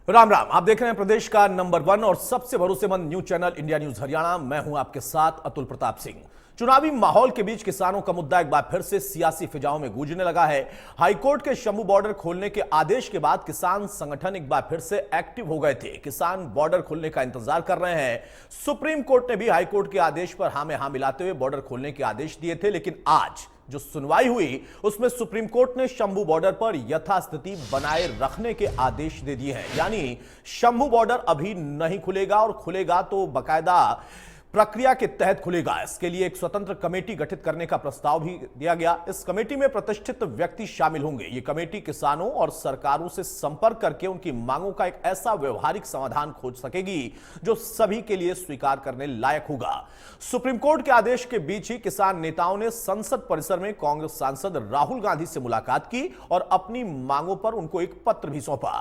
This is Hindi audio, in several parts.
राम राम। आप देख रहे हैं प्रदेश का नंबर 1 और सबसे भरोसेमंद news channel India news Haryana. मैं हूं आपके साथ अतुल प्रताप सिंह। चुनावी माहौल के बीच किसानों का मुद्दा एक बार फिर से सियासी फिजाओं में गूंजने लगा है। हाईकोर्ट के शंभू बॉर्डर खोलने के आदेश के बाद किसान संगठन एक बार फिर से एक्टिव हो गए थे। किसान बॉर्डर खोलने का इंतजार कर रहे हैं। सुप्रीम कोर्ट ने भी हाईकोर्ट के आदेश पर हां में हां मिलाते हुए बॉर्डर खोलने के आदेश दिए थे, लेकिन आज जो सुनवाई हुई उसमें सुप्रीम कोर्ट ने शंभू बॉर्डर पर यथास्थिति बनाए रखने के आदेश दे दिए हैं। यानी शंभू बॉर्डर अभी नहीं खुलेगा और खुलेगा तो बाकायदा प्रक्रिया के तहत खुलेगा। इसके लिए एक स्वतंत्र कमेटी गठित करने का प्रस्ताव भी दिया गया। इस कमेटी में प्रतिष्ठित व्यक्ति शामिल होंगे। ये कमेटी किसानों और सरकारों से संपर्क करके उनकी मांगों का एक ऐसा व्यवहारिक समाधान खोज सकेगी जो सभी के लिए स्वीकार करने लायक होगा। सुप्रीम कोर्ट के आदेश के बीच ही किसान नेताओं ने संसद परिसर में कांग्रेस सांसद राहुल गांधी से मुलाकात की और अपनी मांगों पर उनको एक पत्र भी सौंपा।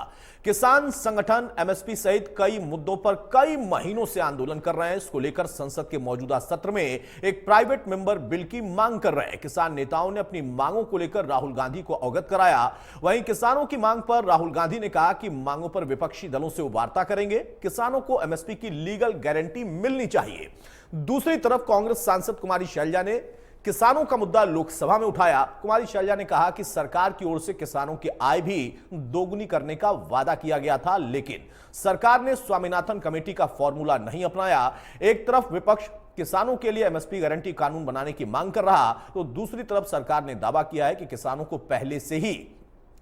किसान संगठन एमएसपी सहित कई मुद्दों पर कई महीनों से आंदोलन कर रहे हैं। इसको लेकर संसद के मौजूदा सत्र में एक प्राइवेट मेंबर बिल की मांग कर रहे हैं। किसान नेताओं ने अपनी मांगों को लेकर राहुल गांधी को अवगत कराया। वहीं किसानों की मांग पर राहुल गांधी ने कहा कि मांगों पर विपक्षी दलों से वो वार्ता करेंगे। किसानों को एमएसपी की लीगल गारंटी मिलनी चाहिए। दूसरी तरफ कांग्रेस सांसद कुमारी शैलजा ने किसानों का मुद्दा लोकसभा में उठाया। कुमारी शैलजा ने कहा कि सरकार की ओर से किसानों की आय भी दोगुनी करने का वादा किया गया था, लेकिन सरकार ने स्वामीनाथन कमेटी का फॉर्मूला नहीं अपनाया। एक तरफ विपक्ष किसानों के लिए एमएसपी गारंटी कानून बनाने की मांग कर रहा, तो दूसरी तरफ सरकार ने दावा किया है कि किसानों को पहले से ही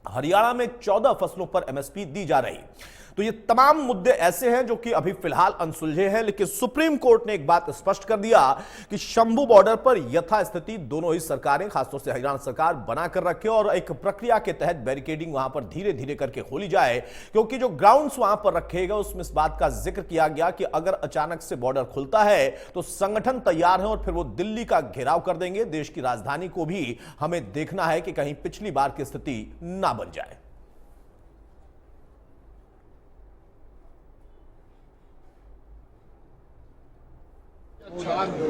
हरियाणा में 14 फसलों पर एमएसपी दी जा रही। तो ये तमाम मुद्दे ऐसे हैं जो कि अभी फिलहाल अनसुलझे हैं, लेकिन सुप्रीम कोर्ट ने एक बात स्पष्ट कर दिया कि शंभू बॉर्डर पर यथास्थिति दोनों ही सरकारें, खासतौर से हरियाणा सरकार, बनाकर रखे और एक प्रक्रिया के तहत बैरिकेडिंग वहां पर धीरे धीरे करके खोली जाए। क्योंकि जो ग्राउंड्स वहां पर रखेगा उसमें इस बात का जिक्र किया गया कि अगर अचानक से बॉर्डर खुलता है तो संगठन तैयार है और फिर वो दिल्ली का घेराव कर देंगे। देश की राजधानी को भी हमें देखना है कि कहीं पिछली बार की स्थिति ना बन जाए।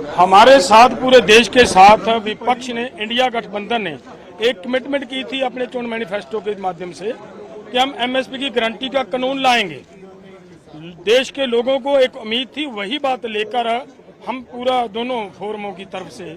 हमारे साथ, पूरे देश के साथ विपक्ष ने, इंडिया गठबंधन ने एक कमिटमेंट की थी अपने चुनाव मैनिफेस्टो के माध्यम से कि हम एमएसपी की गारंटी का कानून लाएंगे। देश के लोगों को एक उम्मीद थी, वही बात लेकर हम पूरा दोनों फोरमों की तरफ से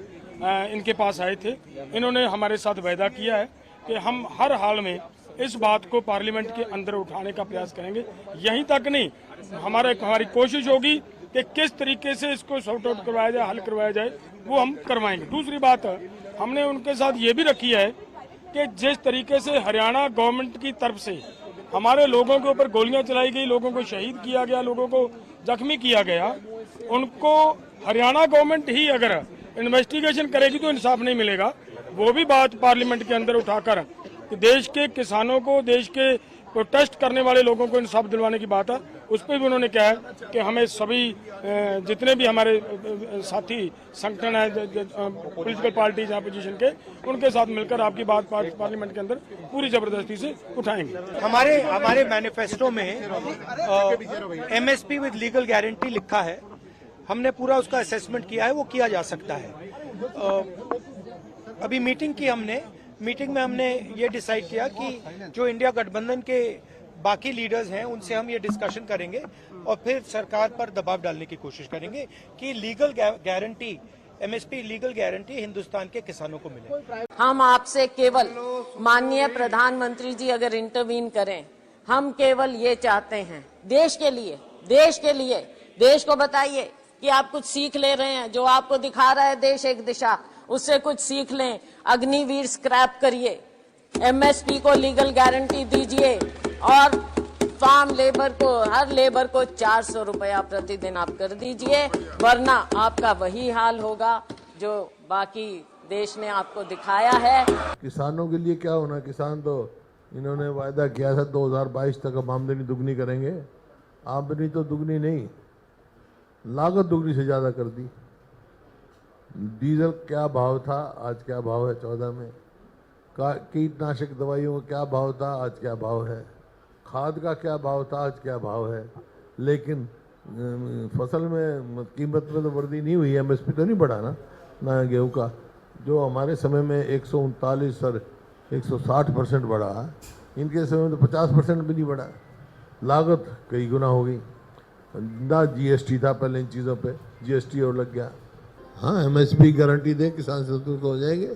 इनके पास आए थे। इन्होंने हमारे साथ वायदा किया है कि हम हर हाल में इस बात को पार्लियामेंट के अंदर उठाने का प्रयास करेंगे। यहीं तक नहीं, हमारी कोशिश होगी कि किस तरीके से इसको सॉर्ट आउट करवाया जाए, हल करवाया जाए, वो हम करवाएंगे। दूसरी बात, हमने उनके साथ ये भी रखी है कि जिस तरीके से हरियाणा गवर्नमेंट की तरफ से हमारे लोगों के ऊपर गोलियां चलाई गई, लोगों को शहीद किया गया, लोगों को जख्मी किया गया, उनको हरियाणा गवर्नमेंट ही अगर इन्वेस्टिगेशन करेगी तो इंसाफ नहीं मिलेगा। वो भी बात पार्लियामेंट के अंदर उठाकर कि देश के किसानों को, देश के प्रोटेस्ट करने वाले लोगों को इंसाफ दिलवाने की बात है। उस पर भी उन्होंने कहा है कि हमें सभी जितने भी हमारे साथी संगठन है, पॉलिटिकल पार्टीज अपोजिशन के, उनके साथ मिलकर आपकी बात पार्लियामेंट के अंदर पूरी जबरदस्ती से उठाएंगे। हमारे मैनिफेस्टो में एमएसपी विद लीगल गारंटी लिखा है। हमने पूरा उसका असेसमेंट किया है, वो किया जा सकता है। अभी मीटिंग में हमने ये डिसाइड किया कि जो इंडिया गठबंधन के बाकी लीडर्स हैं उनसे हम ये डिस्कशन करेंगे और फिर सरकार पर दबाव डालने की कोशिश करेंगे कि legal guarantee, MSP legal guarantee Hindustan के किसानों को मिले। हम आपसे केवल, माननीय प्रधानमंत्री जी अगर इंटरवीन करें, हम केवल ये चाहते हैं देश के लिए, देश को बताइए कि आप कुछ सीख ले रहे हैं। जो आपको दिखा रहा है देश एक दिशा, उससे कुछ सीख लें। अग्निवीर स्क्रैप करिए, एमएसपी को लीगल गारंटी दीजिए और फार्म लेबर को, हर लेबर को 400 रुपया प्रतिदिन आप कर दीजिए, वरना आपका वही हाल होगा जो बाकी देश ने आपको दिखाया है। किसानों के लिए क्या होना, किसान तो इन्होंने वायदा किया था 2022 तक अब आमदनी दुगनी करेंगे। आमदनी तो दुगनी नहीं, लागत दुगनी से ज्यादा कर दी। डीजल क्या भाव था, आज क्या भाव है 14 में। कीटनाशक दवाइयों का क्या भाव था, आज क्या भाव है। खाद का क्या भाव था, आज क्या भाव है। लेकिन फसल में कीमत में तो वृद्धि नहीं हुई, एमएसपी तो नहीं बढ़ा ना गेहूं का, जो हमारे समय में 139 और 160% बढ़ा। इनके समय में तो 50% भी नहीं बढ़ा। लागत कई गुना हो गई ना। जीएसटी था पहले इन चीज़ों पे, जीएसटी और लग गया। हाँ, एमएसपी गारंटी दे, किसान संतुष्ट हो जाएंगे।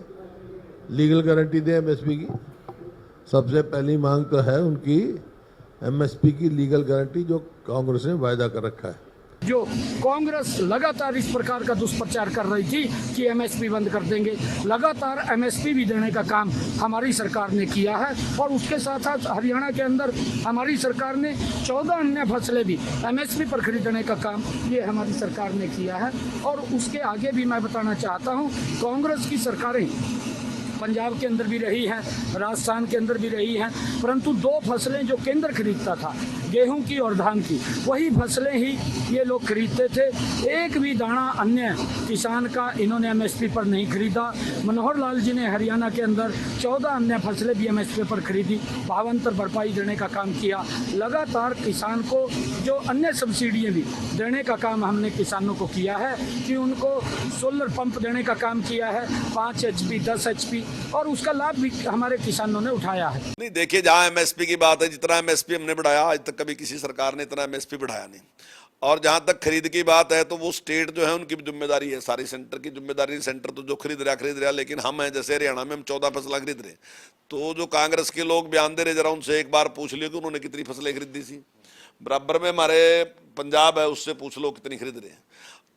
लीगल गारंटी दे एमएसपी की। सबसे पहली मांग तो है उनकी एमएसपी की लीगल गारंटी, जो कांग्रेस ने वायदा कर रखा है। जो कांग्रेस लगातार इस प्रकार का दुष्प्रचार कर रही थी कि एमएसपी बंद कर देंगे, लगातार एमएसपी भी देने का काम हमारी सरकार ने किया है। और उसके साथ साथ हरियाणा के अंदर हमारी सरकार ने 14 अन्य फसलें भी एमएसपी पर खरीदने का काम ये हमारी सरकार ने किया है। और उसके आगे भी मैं बताना चाहता हूँ, कांग्रेस की सरकारें पंजाब के अंदर भी रही हैं, राजस्थान के अंदर भी रही हैं, परंतु 2 फसलें जो केंद्र खरीदता था, गेहूं की और धान की, वही फसलें ही ये लोग खरीदते थे। एक भी दाना अन्य किसान का इन्होंने एमएसपी पर नहीं खरीदा। मनोहर लाल जी ने हरियाणा के अंदर 14 अन्य फसलें भी एमएसपी पर खरीदी, भावांतर भरपाई देने का काम किया। लगातार किसान को जो अन्य सब्सिडियाँ भी देने का काम हमने किसानों को किया है कि उनको सोलर पंप देने का काम किया है, 5 HP 10 HP, और उसका लाभ भी हमारे किसानों ने उठाया है। नहीं, देखिए, जहां एमएसपी की बात है, जितना एमएसपी हमने बढ़ाया आज तक कभी किसी सरकार ने इतना एमएसपी बढ़ाया नहीं। और जहां तक खरीद की बात है तो वो स्टेट जो है उनकी जिम्मेदारी है, सारी सेंटर की जिम्मेदारी। सेंटर तो जो खरीद रहा, लेकिन हम हैं जैसे हरियाणा में हम 14 फसलें खरीद रहे। तो जो कांग्रेस के लोग बयान दे रहे, जरा उनसे एक बार पूछ लियो कि उन्होंने कितनी फसलें खरीदी थी। बराबर में हमारे पंजाब है, उससे पूछ लो कितनी खरीद रहे हैं।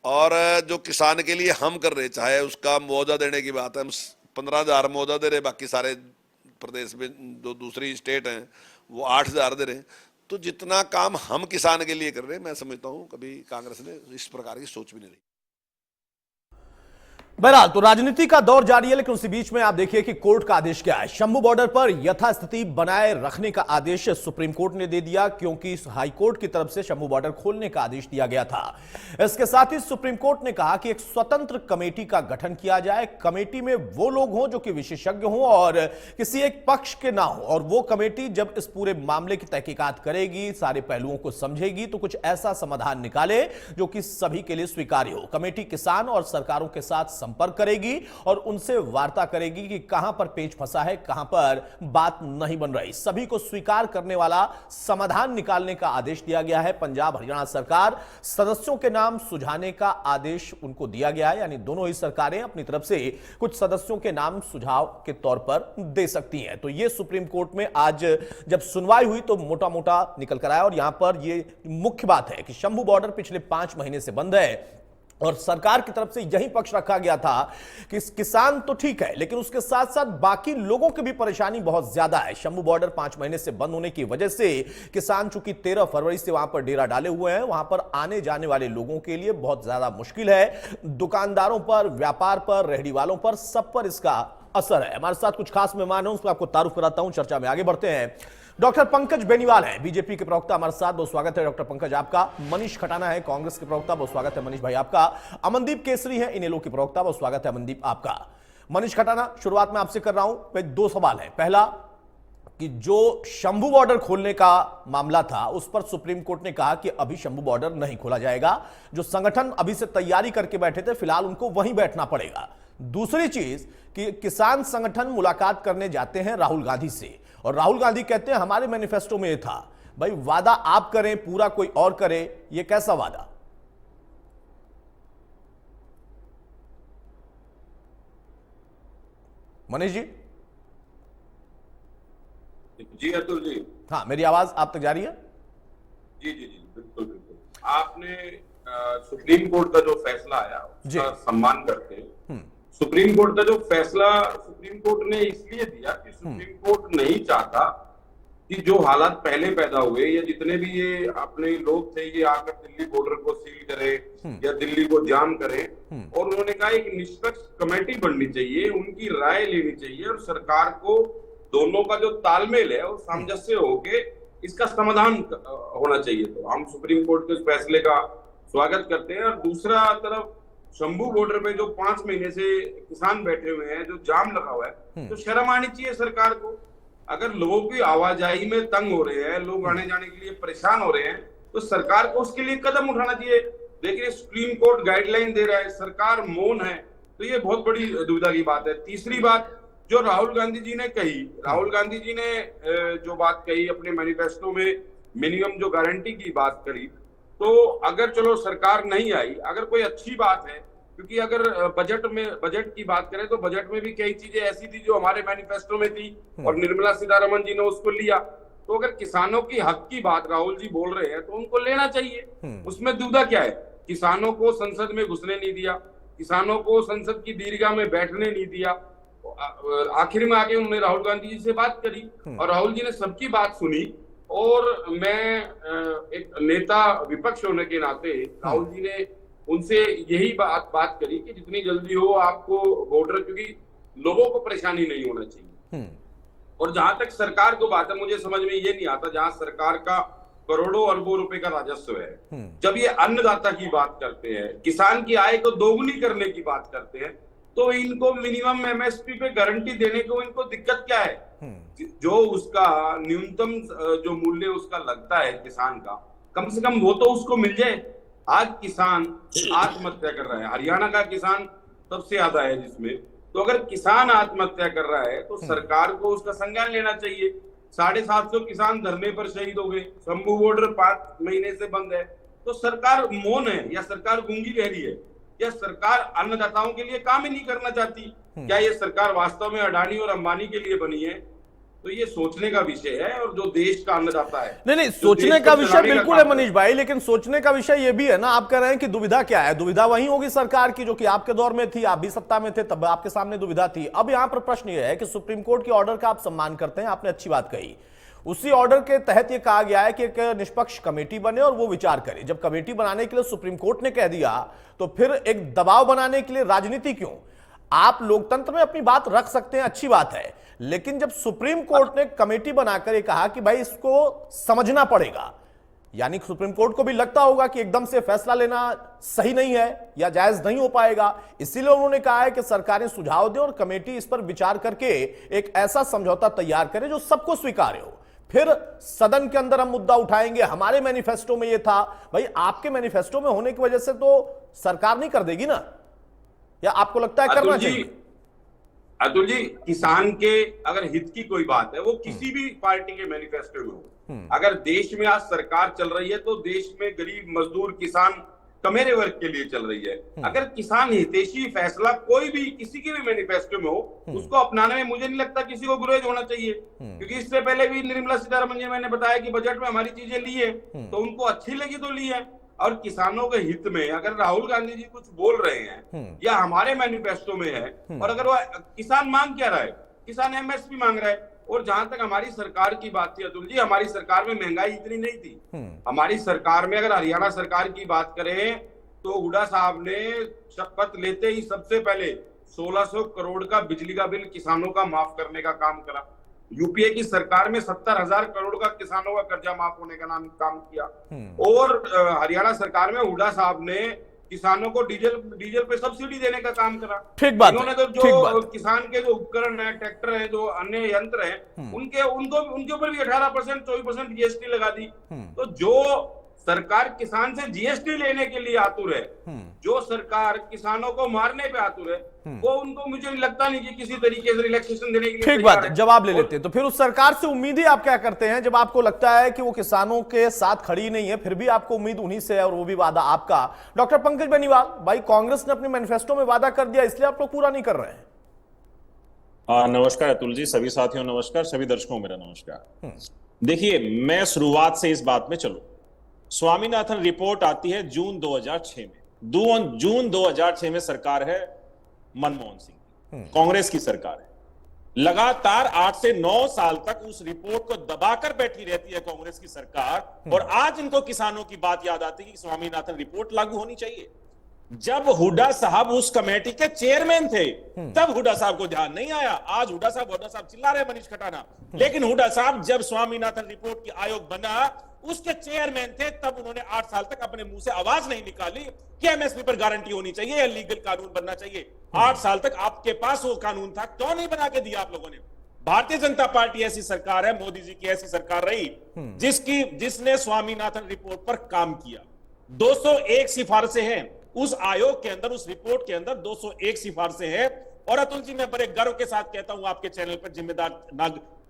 और जो किसान के लिए हम कर रहे, चाहे उसका मुआवजा देने की बात है, हम 15,000 मुआवजा दे रहे, बाकी सारे प्रदेश में जो दूसरी स्टेट हैं वो 8,000 दे रहे। तो जितना काम हम किसान के लिए कर रहे हैं, मैं समझता हूं कभी कांग्रेस ने इस प्रकार की सोच भी नहीं रही। बहरहाल तो राजनीति का दौर जारी है, लेकिन उसी बीच में आप देखिए कि कोर्ट का आदेश क्या है। शंभू बॉर्डर पर यथास्थिति बनाए रखने का आदेश सुप्रीम कोर्ट ने दे दिया, क्योंकि हाई कोर्ट की तरफ से शंभू बॉर्डर खोलने का आदेश दिया गया था। इसके साथ ही सुप्रीम कोर्ट ने कहा कि एक स्वतंत्र कमेटी का गठन किया जाए। कमेटी में वो लोग हों जो कि विशेषज्ञ हों और किसी एक पक्ष के ना हो, और वो कमेटी जब इस पूरे मामले की तहकीकात करेगी, सारे पहलुओं को समझेगी, तो कुछ ऐसा समाधान निकाले जो कि सभी के लिए स्वीकार्य हो। कमेटी किसान और सरकारों के साथ संपर्क करेगी और उनसे वार्ता करेगी कि कहां पर पेच फंसा है, कहां पर बात नहीं बन रही। सभी को स्वीकार करने वाला समाधान निकालने का आदेश दिया गया है। पंजाब हरियाणा सरकार सदस्यों के नाम सुझाने का आदेश उनको दिया गया है, यानी दोनों ही सरकारें अपनी तरफ से कुछ सदस्यों के नाम सुझाव के तौर पर दे सकती हैं। तो यह सुप्रीम कोर्ट में आज जब सुनवाई हुई तो मोटा मोटा निकल कर आया। और यहां पर यह मुख्य बात है कि शंभू बॉर्डर पिछले 5 महीने से बंद है और सरकार की तरफ से यही पक्ष रखा गया था कि किसान तो ठीक है, लेकिन उसके साथ साथ बाकी लोगों की भी परेशानी बहुत ज्यादा है। शंभू बॉर्डर 5 महीने से बंद होने की वजह से किसान चूंकि 13 फरवरी से वहां पर डेरा डाले हुए हैं, वहां पर आने जाने वाले लोगों के लिए बहुत ज्यादा मुश्किल है। दुकानदारों पर, व्यापार पर, रेहड़ी वालों पर, सब पर इसका असर है। हमारे साथ कुछ खास मेहमान हैं, उसको आपको तारुफ कराता हूं। चर्चा में आगे बढ़ते हैं। डॉक्टर पंकज बेनीवाल हैं, बीजेपी के प्रवक्ता, हमारे साथ। बहुत स्वागत है डॉक्टर पंकज आपका। मनीष खटाना है, कांग्रेस के प्रवक्ता। बहुत स्वागत है मनीष भाई आपका। अमनदीप केसरी है, इनेलो के प्रवक्ता। बहुत स्वागत है अमनदीप आपका। मनीष खटाना, शुरुआत में आपसे कर रहा हूं। 2 सवाल है। पहला कि जो शंभू बॉर्डर खोलने का मामला था, उस पर सुप्रीम कोर्ट ने कहा कि अभी शंभू बॉर्डर नहीं खोला जाएगा। जो संगठन अभी से तैयारी करके बैठे थे, फिलहाल उनको वहीं बैठना पड़ेगा। दूसरी चीज कि किसान संगठन मुलाकात करने जाते हैं राहुल गांधी से, और राहुल गांधी कहते हैं हमारे मैनिफेस्टो में यह था। भाई, वादा आप करें, पूरा कोई और करे, यह कैसा वादा? मनीष जी। जी अतुल जी। हाँ, मेरी आवाज आप तक जा रही है? जी जी जी, बिल्कुल बिल्कुल। आपने सुप्रीम कोर्ट का जो फैसला आया उसका सम्मान करते हैं। सुप्रीम कोर्ट का जो फैसला सुप्रीम कोर्ट ने इसलिए दिया कि सुप्रीम कोर्ट नहीं चाहता कि जो हालात पहले पैदा हुए, या जितने भी ये अपने लोग थे, ये आकर दिल्ली बॉर्डर को सील करें या दिल्ली को जाम करें। और उन्होंने कहा एक निष्पक्ष कमेटी बननी चाहिए, उनकी राय लेनी चाहिए, और सरकार को दोनों का जो तालमेल है वो सामंजस्य होके इसका समाधान होना चाहिए। तो हम सुप्रीम कोर्ट के फैसले का स्वागत करते हैं। और दूसरा तरफ शंभू बॉर्डर पे जो 5 महीने से किसान बैठे हुए हैं, जो जाम लगा हुआ है, तो शर्म आनी चाहिए सरकार को। अगर लोगों की आवाजाही में तंग हो रहे हैं, लोग आने जाने के लिए परेशान हो रहे हैं, तो सरकार को उसके लिए कदम उठाना चाहिए। देखिए, सुप्रीम कोर्ट गाइडलाइन दे रहा है, सरकार मौन है, तो ये बहुत बड़ी दुविधा की बात है। तीसरी बात जो राहुल गांधी जी ने कही, राहुल गांधी जी ने जो बात कही अपने मैनिफेस्टो में मिनिमम जो गारंटी की बात करी, तो अगर चलो सरकार नहीं आई, अगर कोई अच्छी बात है, क्योंकि अगर बजट की बात करें तो बजट में भी कई चीजें ऐसी थी जो हमारे मैनिफेस्टो में थी और निर्मला सीतारमण जी ने उसको लिया। तो अगर किसानों की हक की बात राहुल जी बोल रहे हैं तो उनको लेना चाहिए, उसमें दुविधा क्या है। किसानों को संसद में घुसने नहीं दिया, किसानों को संसद की दीर्घा में बैठने नहीं दिया, आखिर में आके उन्होंने राहुल गांधी जी से बात करी और राहुल जी ने सबकी बात सुनी। और मैं एक नेता विपक्ष होने के नाते राहुल जी ने उनसे यही बात करी कि जितनी जल्दी हो आपको बॉर्डर, क्योंकि लोगों को परेशानी नहीं होना चाहिए। और जहां तक सरकार को बात है, मुझे समझ में ये नहीं आता, जहां सरकार का करोड़ों अरबों रुपए का राजस्व है, जब ये अन्नदाता की बात करते हैं, किसान की आय को दोगुनी करने की बात करते हैं, तो इनको मिनिमम एमएसपी पे गारंटी देने को इनको दिक्कत क्या है। जो उसका न्यूनतम जो मूल्य उसका लगता है किसान का, कम से कम वो तो उसको मिल जाए। आज किसान आत्महत्या कर रहा है, हरियाणा का किसान सबसे ज्यादा है जिसमें। तो अगर किसान आत्महत्या कर रहा है तो सरकार को उसका संज्ञान लेना चाहिए। 750 किसान धरने पर शहीद हो गए, शंभू बॉर्डर 5 महीने से बंद है, तो सरकार मौन है या सरकार गूंगी रह रही है या सरकार अन्नदाताओं के लिए काम ही नहीं करना चाहती। क्या ये सरकार वास्तव में अडानी और अंबानी के लिए बनी है? तो ये सोचने का विषय है। और जो देश का अन्नदाता है, नहीं, सोचने का विषय बिल्कुल है मनीष भाई, लेकिन सोचने का विषय ये भी है ना, आप कह रहे हैं कि दुविधा क्या है। दुविधा वही होगी सरकार की जो कि आपके दौर में थी, आप भी सत्ता में थे तब आपके सामने दुविधा थी। अब यहां पर प्रश्न ये है कि सुप्रीम कोर्ट के ऑर्डर का आप सम्मान करते हैं, आपने अच्छी बात कही। उसी ऑर्डर के तहत यह कहा गया है कि एक निष्पक्ष कमेटी बने और वो विचार करे। जब कमेटी बनाने के लिए सुप्रीम कोर्ट ने कह दिया तो फिर एक दबाव बनाने के लिए राजनीति क्यों? आप लोकतंत्र में अपनी बात रख सकते हैं, अच्छी बात है, लेकिन जब सुप्रीम कोर्ट ने कमेटी बनाकर ये कहा कि भाई इसको समझना पड़ेगा, यानी सुप्रीम कोर्ट को भी लगता होगा कि एकदम से फैसला लेना सही नहीं है या जायज नहीं हो पाएगा, इसीलिए उन्होंने कहा है कि सरकारें सुझाव दें और कमेटी इस पर विचार करके एक ऐसा समझौता तैयार करे जो सबको स्वीकार्य हो। फिर सदन के अंदर हम मुद्दा उठाएंगे, हमारे मैनिफेस्टो में ये था। भाई आपके मैनिफेस्टो में होने की वजह से तो सरकार नहीं कर देगी ना, या आपको लगता है करना चाहिए? अतुल जी, किसान के अगर हित की कोई बात है वो किसी भी पार्टी के मैनिफेस्टो में हो। अगर देश में आज सरकार चल रही है तो देश में गरीब मजदूर किसान कमेरे वर्ग के लिए चल रही है। अगर किसान हितैषी फैसला कोई भी किसी के भी मैनिफेस्टो में हो, उसको अपनाने में मुझे नहीं लगता किसी को गुरेज होना चाहिए। क्योंकि इससे पहले भी निर्मला सीतारमण जी मैंने बताया कि बजट में हमारी चीजें ली है, तो उनको अच्छी लगी तो ली है। और किसानों के हित में अगर राहुल गांधी जी कुछ बोल रहे हैं या हमारे मैनिफेस्टो में है, और अगर वो किसान मांग क्या रहा है, किसान एमएसपी मांग रहा है। और जहां तक हमारी सरकार की बात थी अतुल जी, हमारी सरकार में महंगाई इतनी नहीं थी। हमारी सरकार में अगर हरियाणा सरकार की बात करें तो हुड्डा साहब ने शपथ लेते ही सबसे पहले 1600 करोड़ का बिजली का बिल किसानों का माफ करने का काम करा। यूपीए की सरकार में 70,000 करोड़ का किसानों का कर्जा माफ होने का काम किया। और हरियाणा सरकार में हुड्डा साहब ने किसानों को डीजल पे सब्सिडी देने का काम करा। ठीक बात, इन्होंने तो जो किसान के जो उपकरण है, ट्रैक्टर है, जो अन्य यंत्र है, उनके ऊपर भी 18% 24% जीएसटी लगा दी। तो जो सरकार किसान से जीएसटी लेने के लिए आतुर है, जो सरकार किसानों को मारने पे आतुर है, वो उनको मुझे लगता नहीं कि किसी तरीके से रिलैक्सेशन देने के लिए ठीक बात है, जवाब ले लेते हैं। तो फिर उस सरकार से उम्मीद ही आप क्या करते हैं जब आपको लगता है कि वो किसानों के साथ खड़ी नहीं है, फिर भी आपको उम्मीद उन्हीं से है और वो भी वादा आपका? डॉक्टर पंकज बेनीवाल भाई, कांग्रेस ने अपने मैनिफेस्टो में वादा कर दिया, इसलिए आप लोग पूरा नहीं कर रहे हैं? नमस्कार अतुल जी, सभी साथियों नमस्कार, सभी दर्शकों मेरा नमस्कार। देखिए, मैं शुरुआत से इस बात में चलूं। स्वामीनाथन रिपोर्ट आती है जून 2006 में। जून 2006 में सरकार है मनमोहन सिंह, कांग्रेस की सरकार है। लगातार 8 से 9 साल तक उस रिपोर्ट को दबाकर बैठी रहती है कांग्रेस की सरकार, और आज इनको किसानों की बात याद आती है कि स्वामीनाथन रिपोर्ट लागू होनी चाहिए। जब हुड्डा साहब उस कमेटी के चेयरमैन थे तब हुड्डा साहब को ध्यान नहीं आया। आज हुड्डा साहब चिल्ला रहे मनीष खटाना, लेकिन हुड्डा साहब जब स्वामीनाथन रिपोर्ट की आयोग बना, उसके चेयरमैन थे, तब उन्होंने 8 साल तक अपने मुंह से आवाज नहीं निकाली कि एमएसपी पर गारंटी होनी चाहिए या लीगल कानून बनना चाहिए। 8 साल तक आपके पास वो कानून था, क्यों नहीं बना के दिया आप लोगों ने? भारतीय जनता पार्टी ऐसी सरकार है, मोदी जी की ऐसी सरकार रही जिसने स्वामीनाथन रिपोर्ट पर काम किया। 201 सिफारिशें हैं उस आयोग के अंदर, उस रिपोर्ट के अंदर 201 सिफारिशें हैं। और अतुल जी, मैं बड़े गर्व के साथ कहता हूं आपके चैनल पर जिम्मेदार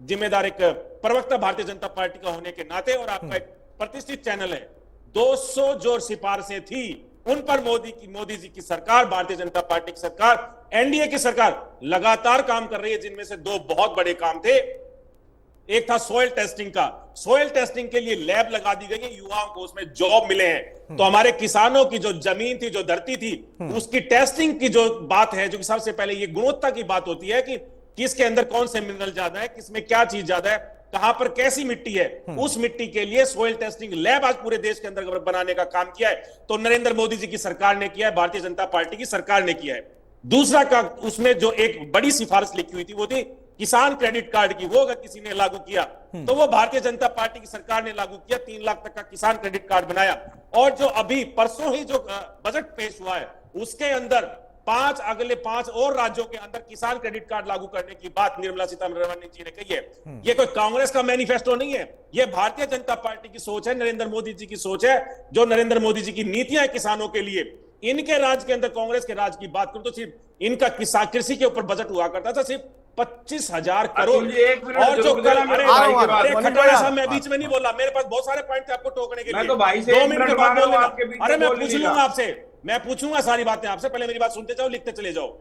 जिम्मेदार एक प्रवक्ता भारतीय जनता पार्टी का होने के नाते, और आपका एक प्रतिष्ठित चैनल है, 200 जो सिफारिशें थी उन पर मोदी जी की सरकार, भारतीय जनता पार्टी की सरकार, एनडीए की सरकार लगातार काम कर रही है, जिनमें से दो बहुत बड़े काम थे। एक था सोयल टेस्टिंग का, सोयल टेस्टिंग के लिए लैब लगा दी गई है, युवाओं को उसमें जॉब मिले हैं। तो हमारे किसानों की जो जमीन थी, जो धरती थी, उसकी टेस्टिंग की जो बात है, जो कि सबसे पहले ये गुणवत्ता की बात होती है कि किसके अंदर कौन से मिनरल ज्यादा है, किसमें क्या चीज ज्यादा है, कहां पर कैसी मिट्टी है, उस मिट्टी के लिए सोयल टेस्टिंग लैब आज पूरे देश के अंदर बनाने का काम किया है। तो नरेंद्र मोदी जी की सरकार ने किया है, भारतीय जनता पार्टी की सरकार ने किया है। दूसरा का उसमें जो एक बड़ी सिफारिश लिखी हुई थी वो थी किसान क्रेडिट कार्ड की। वो अगर किसी ने लागू किया तो वो भारतीय जनता पार्टी की सरकार ने लागू किया, 3 लाख तक का किसान क्रेडिट कार्ड बनाया। और जो अभी परसों ही जो बजट पेश हुआ है उसके अंदर अगले 5 और राज्यों के अंदर किसान क्रेडिट कार्ड लागू करने की बात निर्मला सीतारमण जी ने कही है। ये कोई कांग्रेस का मैनिफेस्टो नहीं है, ये भारतीय जनता पार्टी की सोच है, नरेंद्र मोदी जी की सोच है। जो नरेंद्र मोदी जी की नीतियां हैं किसानों के लिए, इनके राज के अंदर, कांग्रेस के राज की बात करूं तो सिर्फ इनका कृषि के ऊपर बजट हुआ करता था सिर्फ 25,000 करोड़। और जो कल खटोड़ा साहब, मैं बीच में नहीं बोला, मेरे पास बहुत सारे पॉइंट थे आपको टोकने के लिए, 2 मिनट के बाद बोल लेना। अरे मैं पूछ लूंगा आपसे, मैं पूछूंगा सारी बातें आपसे, पहले मेरी बात सुनते जाओ, लिखते चले जाओ।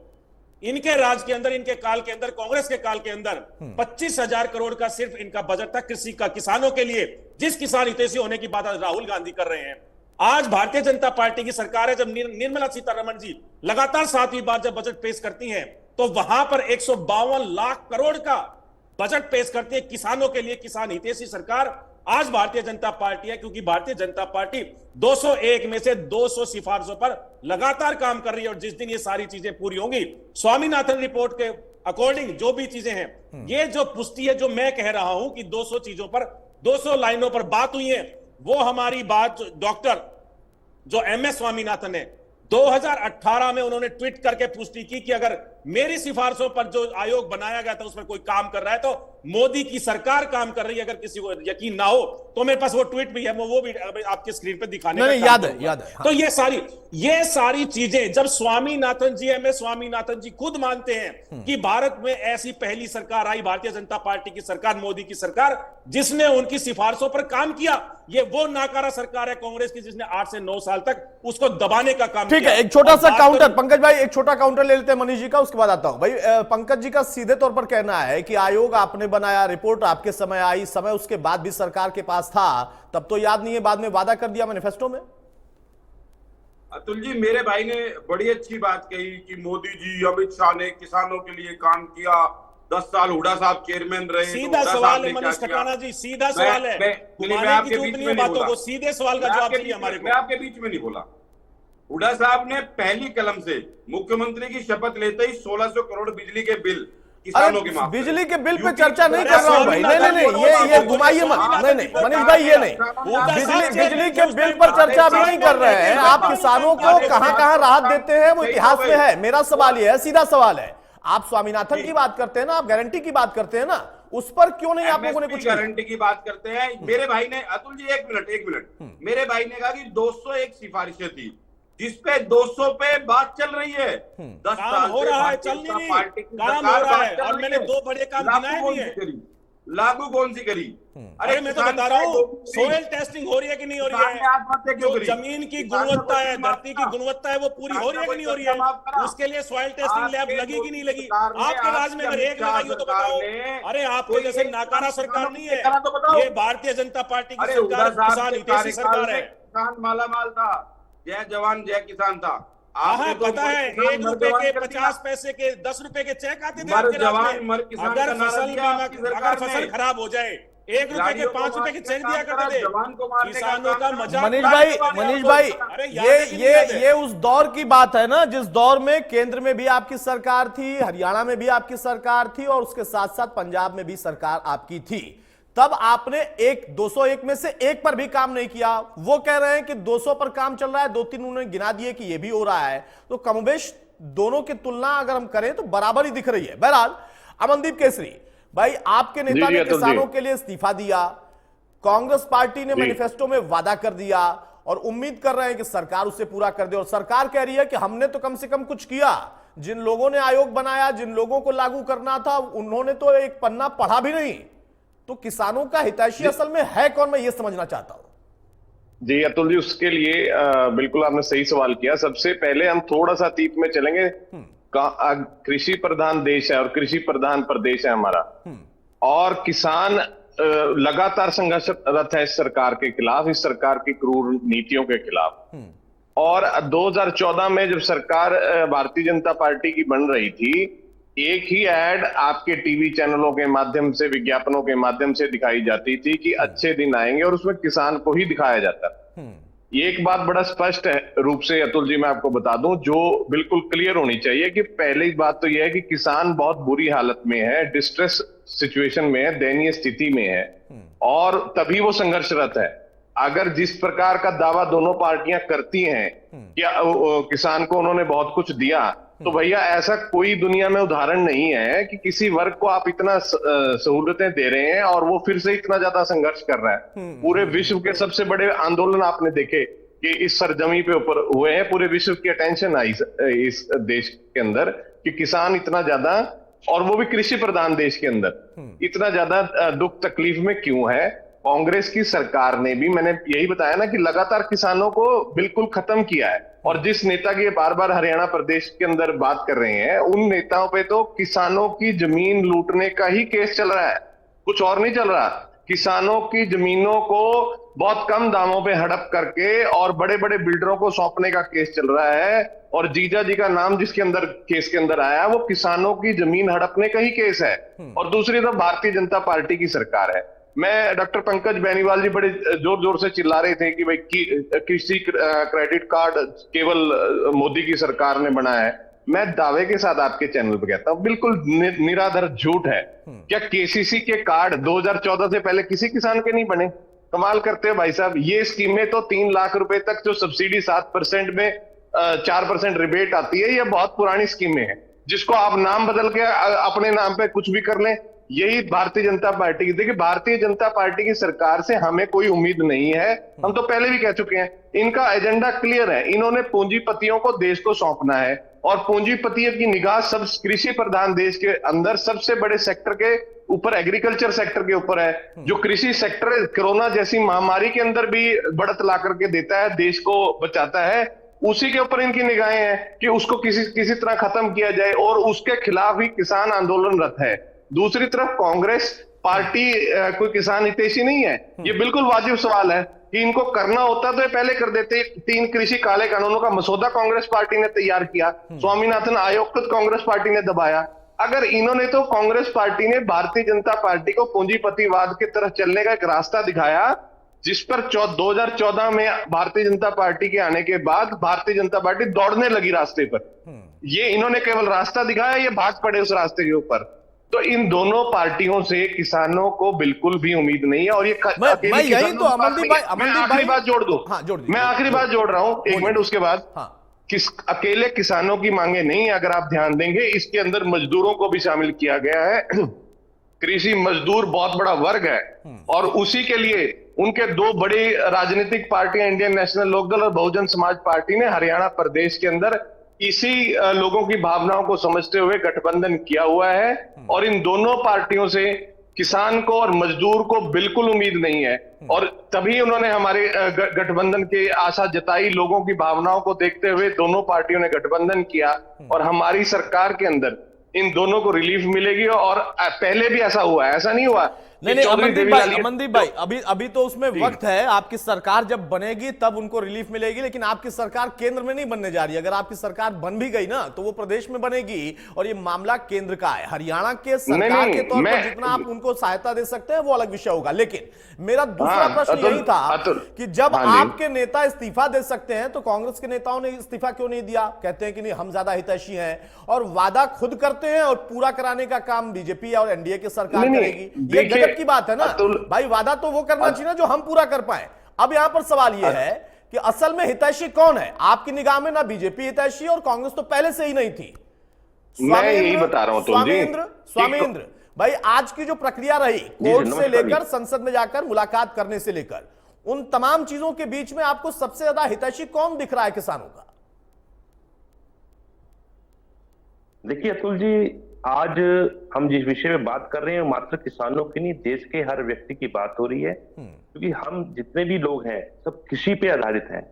इनके राज के अंदर, इनके काल के अंदर, कांग्रेस के काल के अंदर 25,000 करोड़ का सिर्फ इनका बजट था कृषि का, किसानों के लिए। जिस किसान हितैषी होने की बात राहुल गांधी कर रहे हैं, आज भारतीय जनता पार्टी की सरकार है। जब निर्मला सीतारमण जी लगातार 7वीं बार जब बजट पेश करती हैं तो वहां पर 152 लाख करोड़ का बजट पेश करती है किसानों के लिए, किसान हितैषी सरकार आज भारतीय जनता पार्टी है। क्योंकि भारतीय जनता पार्टी 201 में से 200 सिफारिशों पर लगातार काम कर रही है। और जिस दिन ये सारी चीजें पूरी होंगी, स्वामीनाथन रिपोर्ट के अकॉर्डिंग जो भी चीजें हैं, ये जो पुष्टि है, जो मैं कह रहा हूं कि 200 चीजों पर, 200 लाइनों पर बात हुई है, वो हमारी बात डॉक्टर जो MS स्वामीनाथन है, 2018 में उन्होंने ट्वीट करके पुष्टि की कि अगर मेरी सिफारिशों पर जो आयोग बनाया गया था उसमें कोई काम कर रहा है तो मोदी की सरकार काम कर रही है। अगर किसी को यकीन ना हो तो मेरे पास वो ट्वीट भी है, वो भी आपके स्क्रीन पे दिखाने नहीं, याद है हाँ। तो ये सारी चीजें जब स्वामीनाथन जी, MS स्वामीनाथन जी खुद मानते हैं कि भारत में ऐसी पहली सरकार आई, भारतीय जनता पार्टी की सरकार, मोदी की सरकार, जिसने उनकी सिफारिशों पर काम किया। ये वो नाकारा सरकार है कांग्रेस की जिसने 8 से 9 साल तक उसको दबाने का काम किया। ठीक है, एक छोटा सा काउंटर, पंकज भाई एक छोटा काउंटर ले लेते हैं मनीष जी का, उसके बाद आता हूं। भाई पंकज जी का सीधे तौर पर कहना है कि आयोग आपने बनाया, रिपोर्ट आपके समय आई, समय उसके बाद भी सरकार के पास था, तब तो याद नहीं है, बाद में वादा कर दिया मैनिफेस्टो में। अतुल जी, मेरे भाई ने बड़ी अच्छी बात कही कि मोदी जी, अमित शाह ने किसानों के लिए काम किया, 10 साल हुड्डा साहब चेयरमैन रहे। सीधा सवाल है मनीष खटाना जी, सीधा सवाल है, मैं आपके बीच में बातों को सीधे सवाल का जवाब दीजिए हमारे को। मैं आपके बीच में नहीं बोला। हुड्डा साहब ने पहली कलम से मुख्यमंत्री की शपथ लेते ही 1600 करोड़ बिजली के बिल किसानों के माफ। बिजली के बिल पे चर्चा नहीं कर रहा हूं भाई, नहीं, ये घुमाइए मत, नहीं मनीष भाई, ये नहीं, बिजली के बिल पर चर्चा अभी नहीं कर रहे हैं। आप किसानों को कहां राहत देते हैं वो इतिहास में है। मेरा सवाल ये है, सीधा सवाल है, आप स्वामीनाथन की बात करते हैं ना, आप गारंटी की बात करते हैं ना, उस पर क्यों नहीं आप लोगों ने कुछ गारंटी की बात करते हैं। मेरे भाई ने, अतुल जी एक मिनट, मेरे भाई ने कहा कि 201 सिफारिशें थी जिसपे 200 पे बात चल रही है। 10 साल हो रहा है, चल नहीं रही, काम हो रहा है। और मैंने 2 बड़े काम गिनाए भी हैं। लागू कौन सी करी? अरे मैं तो बता रहा हूँ, सोयल टेस्टिंग हो रही है कि नहीं हो रही है, जो जमीन की गुणवत्ता है, धरती की गुणवत्ता है, वो पूरी हो रही है कि नहीं हो रही है, उसके लिए सॉइल टेस्टिंग लैब लगी कि नहीं लगी? आपके राज में अगर एक लगाई हो तो बताओ। अरे आपके जैसे नाकारा सरकार नहीं है ये, भारतीय जनता पार्टी की सरकार, किसान हितैषी सरकार है। किसान माला माल था, जय जवान जय किसान था। हाँ पता है, 1 रुपए के 50 पैसे के 10 रुपए के चेक आते थे आपके राज में। अगर फसल खराब हो जाए 1 रुपए के 5 रुपए के चेक दिया करते थे। किसानों का मजाक। मनीष भाई ये उस दौर की बात है ना, जिस दौर में केंद्र में भी आपकी सरकार थी, हरियाणा में भी आपकी सरकार थी, और उसके साथ साथ पंजाब में भी सरकार आपकी थी। तब आपने 201 में से एक पर भी काम नहीं किया। वो कह रहे हैं कि 200 पर काम चल रहा है, 2-3 उन्होंने गिना दिए कि ये भी हो रहा है। तो कमोबेश दोनों की तुलना अगर हम करें तो बराबर ही दिख रही है। बहरहाल अमनदीप केसरी भाई, आपके नेता ने किसानों के लिए इस्तीफा दिया, कांग्रेस पार्टी ने मैनिफेस्टो में वादा कर दिया और उम्मीद कर रहे हैं कि सरकार उसे पूरा कर दे। और सरकार कह रही है कि हमने तो कम से कम कुछ किया। जिन लोगों ने आयोग बनाया, जिन लोगों को लागू करना था, उन्होंने तो एक पन्ना पढ़ा भी नहीं। तो किसानों का हितैषी असल में है कौन, मैं ये समझना चाहता हूं। जी अतुल जी, उसके लिए बिल्कुल आपने सही सवाल किया। सबसे पहले हम थोड़ा सा अतीत में चलेंगे। कृषि प्रधान देश है और कृषि प्रधान प्रदेश है हमारा, और किसान लगातार संघर्षरत है इस सरकार के खिलाफ, इस सरकार की क्रूर नीतियों के खिलाफ। और 2014 में जब सरकार भारतीय जनता पार्टी की बन रही थी, एक ही ऐड आपके टीवी चैनलों के माध्यम से, विज्ञापनों के माध्यम से दिखाई जाती थी कि अच्छे दिन आएंगे, और उसमें किसान को ही दिखाया जाता। ये एक बात बड़ा स्पष्ट है रूप से अतुल जी मैं आपको बता दूं, जो बिल्कुल क्लियर होनी चाहिए कि पहली बात तो यह है कि किसान बहुत बुरी हालत में है, डिस्ट्रेस सिचुएशन में है, दयनीय स्थिति में है, और तभी वो संघर्षरत है। अगर जिस प्रकार का दावा दोनों पार्टियां करती हैं कि किसान को उन्होंने बहुत कुछ दिया, तो भैया ऐसा कोई दुनिया में उदाहरण नहीं है कि किसी वर्ग को आप इतना सहूलतें दे रहे हैं और वो फिर से इतना ज्यादा संघर्ष कर रहा है। पूरे विश्व के सबसे बड़े आंदोलन आपने देखे कि इस सरजमी पे ऊपर हुए हैं, पूरे विश्व की अटेंशन आई इस देश के अंदर कि किसान इतना ज्यादा, और वो भी कृषि प्रधान देश के अंदर, इतना ज्यादा दुख तकलीफ में क्यों है। कांग्रेस की सरकार ने भी, मैंने यही बताया ना कि लगातार किसानों को बिल्कुल खत्म किया है। और जिस नेता की बार बार हरियाणा प्रदेश के अंदर बात कर रहे हैं, उन नेताओं पे तो किसानों की जमीन लूटने का ही केस चल रहा है, कुछ और नहीं चल रहा। किसानों की जमीनों को बहुत कम दामों पे हड़प करके और बड़े बड़े बिल्डरों को सौंपने का केस चल रहा है, और जीजा जी का नाम जिसके अंदर केस के अंदर आया वो किसानों की जमीन हड़पने का ही केस है। और दूसरी तरफ भारतीय जनता पार्टी की सरकार है। मैं डॉक्टर पंकज बेनीवाल जी बड़े जोर जोर से चिल्ला रहे थे कि भाई कृषि क्रेडिट कार्ड केवल मोदी की सरकार ने बनाया है। मैं दावे के साथ आपके चैनल पर कहता हूं, बिल्कुल निराधार झूठ है। क्या केसीसी के कार्ड 2014 से पहले किसी किसान के नहीं बने? कमाल करते हो भाई साहब। ये स्कीमें तो 3 लाख रुपए तक जो सब्सिडी 7% में 4% रिबेट आती है, ये बहुत पुरानी स्कीमें हैं, जिसको आप नाम बदल के अपने नाम पे कुछ भी कर लें। यही भारतीय जनता पार्टी की, देखिए भारतीय जनता पार्टी की सरकार से हमें कोई उम्मीद नहीं है, हम तो पहले भी कह चुके हैं। इनका एजेंडा क्लियर है, इन्होंने पूंजीपतियों को देश को सौंपना है, और पूंजीपतियों की निगाह सब कृषि प्रधान देश के अंदर सबसे बड़े सेक्टर के ऊपर, एग्रीकल्चर सेक्टर के ऊपर है। जो कृषि सेक्टर कोरोना जैसी महामारी के अंदर भी बढ़त ला करके देता है, देश को बचाता है, उसी के ऊपर इनकी निगाहें हैं कि उसको किसी तरह खत्म किया जाए, और उसके खिलाफ ही किसान आंदोलनरत है। दूसरी तरफ कांग्रेस पार्टी कोई किसान हितैषी नहीं है। ये बिल्कुल वाजिब सवाल है कि इनको करना होता तो ये पहले कर देते। 3 कृषि काले कानूनों का मसौदा कांग्रेस पार्टी ने तैयार किया, स्वामीनाथन आयोग को कांग्रेस पार्टी ने दबाया। अगर इन्होंने तो कांग्रेस पार्टी ने भारतीय जनता पार्टी को पूंजीपतिवाद की तरफ चलने का एक रास्ता दिखाया, जिस पर 2014 में भारतीय जनता पार्टी के आने के बाद भारतीय जनता पार्टी दौड़ने लगी रास्ते पर। ये इन्होंने केवल रास्ता दिखाया, ये भाग पड़े उस रास्ते के ऊपर। तो इन दोनों पार्टियों से किसानों को बिल्कुल भी उम्मीद नहीं है। और ये मैं यही तो अमनदीप भाई, आखिरी बात जोड़ दो। हाँ, जोड़ मैं आखिरी बात जोड़ रहा हूं, 1 मिनट उसके बाद। हाँ। अकेले किसानों की मांगे नहीं, अगर आप ध्यान देंगे इसके अंदर मजदूरों को भी शामिल किया गया है। कृषि मजदूर बहुत बड़ा वर्ग है, और उसी के लिए उनके 2 बड़ी राजनीतिक पार्टियां, इंडियन नेशनल लोकदल और बहुजन समाज पार्टी ने हरियाणा प्रदेश के अंदर इसी लोगों की भावनाओं को समझते हुए गठबंधन किया हुआ है। और इन दोनों पार्टियों से किसान को और मजदूर को बिल्कुल उम्मीद नहीं है, और तभी उन्होंने हमारे गठबंधन की आशा जताई। लोगों की भावनाओं को देखते हुए दोनों पार्टियों ने गठबंधन किया, और हमारी सरकार के अंदर इन दोनों को रिलीफ मिलेगी। और पहले भी ऐसा हुआ है, ऐसा नहीं हुआ। नहीं, अमनदीप भाई अभी तो उसमें वक्त है। आपकी सरकार जब बनेगी तब उनको रिलीफ मिलेगी, लेकिन आपकी सरकार केंद्र में नहीं बनने जा रही है। अगर आपकी सरकार बन भी गई ना, तो वो प्रदेश में बनेगी, और ये मामला केंद्र का है। हरियाणा के सरकार के तौर पर जितना आप उनको सहायता दे सकते हैं वो अलग विषय होगा। लेकिन मेरा दूसरा प्रश्न यही था कि जब आपके नेता इस्तीफा दे सकते हैं, तो कांग्रेस के नेताओं ने इस्तीफा क्यों नहीं दिया? कहते हैं कि नहीं, हम ज्यादा हितैषी हैं, और वादा खुद करते हैं, और पूरा कराने का काम बीजेपी और एनडीए की सरकार करेगी। ये गजब की बात है ना भाई। वादा तो वो करना चाहिए ना जो हम पूरा कर पाए। अब यहां पर सवाल यह है कि असल में हितैषी कौन है आपकी निगाह में? ना बीजेपी हितैषी, और कांग्रेस तो पहले से ही नहीं थी। मैं यही बता रहा हूं स्वामीन्द्र भाई, आज की जो प्रक्रिया रही, कोर्ट से लेकर संसद में जाकर मुलाकात करने से लेकर, उन तमाम चीजों के बीच में आपको सबसे ज्यादा हितैषी कौन दिख रहा है किसानों का? देखिए अतुल जी, आज हम जिस विषय में बात कर रहे हैं मात्र किसानों की नहीं, देश के हर व्यक्ति की बात हो रही है, क्योंकि हम जितने भी लोग हैं सब कृषि पे आधारित हैं।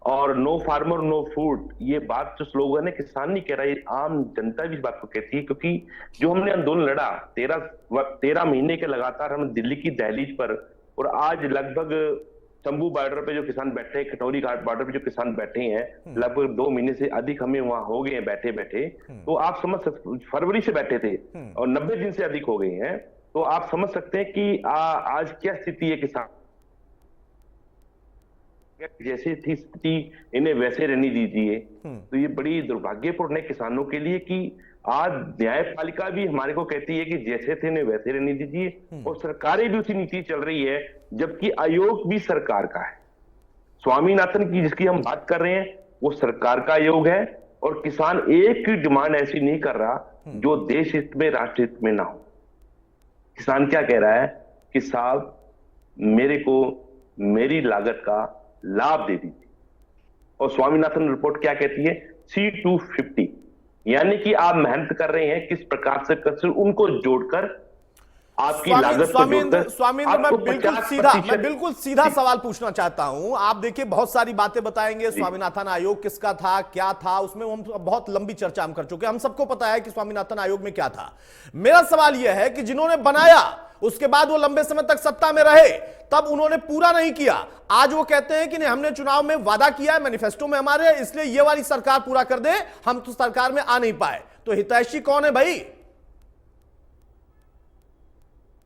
और नो फार्मर नो फूड, ये बात जो स्लोगन है किसान नहीं कह रहा, ये आम जनता भी इस बात को कहती है। क्योंकि जो हमने आंदोलन लड़ा 13 महीने के लगातार, हम दिल्ली की दहलीज पर, और आज लगभग शंभू बॉर्डर पे जो किसान बैठे हैं, कटोरी घाट बॉर्डर पे जो किसान बैठे हैं, लगभग 2 महीने से अधिक हमें वहां हो गए हैं बैठे बैठे। तो आप समझ सकते, फरवरी से बैठे थे और 90 दिन से अधिक हो गए हैं, तो आप समझ सकते हैं कि आज क्या स्थिति है किसान। जैसे थी स्थिति इन्हें वैसे रहने दीजिए। तो ये बड़ी दुर्भाग्यपूर्ण है किसानों के लिए कि आज न्यायपालिका भी हमारे को कहती है कि जैसे थे इन्हें वैसे रहने दीजिए, और सरकारें भी उसी नीति चल रही है, जबकि आयोग भी सरकार का है। स्वामीनाथन की जिसकी हम बात कर रहे हैं वो सरकार का आयोग है, और किसान एक की डिमांड ऐसी नहीं कर रहा जो देश हित में, राष्ट्र हित में ना हो। किसान क्या कह रहा है कि साहब मेरे को मेरी लागत का लाभ दे दीजिए। और स्वामीनाथन रिपोर्ट क्या कहती है? C250, यानी कि आप मेहनत कर रहे हैं किस प्रकार से कर, उनको जोड़कर आपकी लागत को जोड़कर। स्वामींद्र, मैं बिल्कुल सीधा सवाल पूछना चाहता हूं। आप देखिए बहुत सारी बातें बताएंगे, स्वामीनाथन आयोग किसका था, क्या था, उसमें हम बहुत लंबी चर्चा हम कर चुके हैं, हम सबको पता है कि स्वामीनाथन आयोग में क्या था। मेरा सवाल यह है कि जिन्होंने बनाया उसके बाद वो लंबे समय तक सत्ता में रहे, तब उन्होंने पूरा नहीं किया। आज वो कहते हैं कि नहीं, हमने चुनाव में वादा किया है, मैनिफेस्टो में हमारे, इसलिए ये वाली सरकार पूरा कर दे, हम तो सरकार में आ नहीं पाए। तो हितैषी कौन है भाई?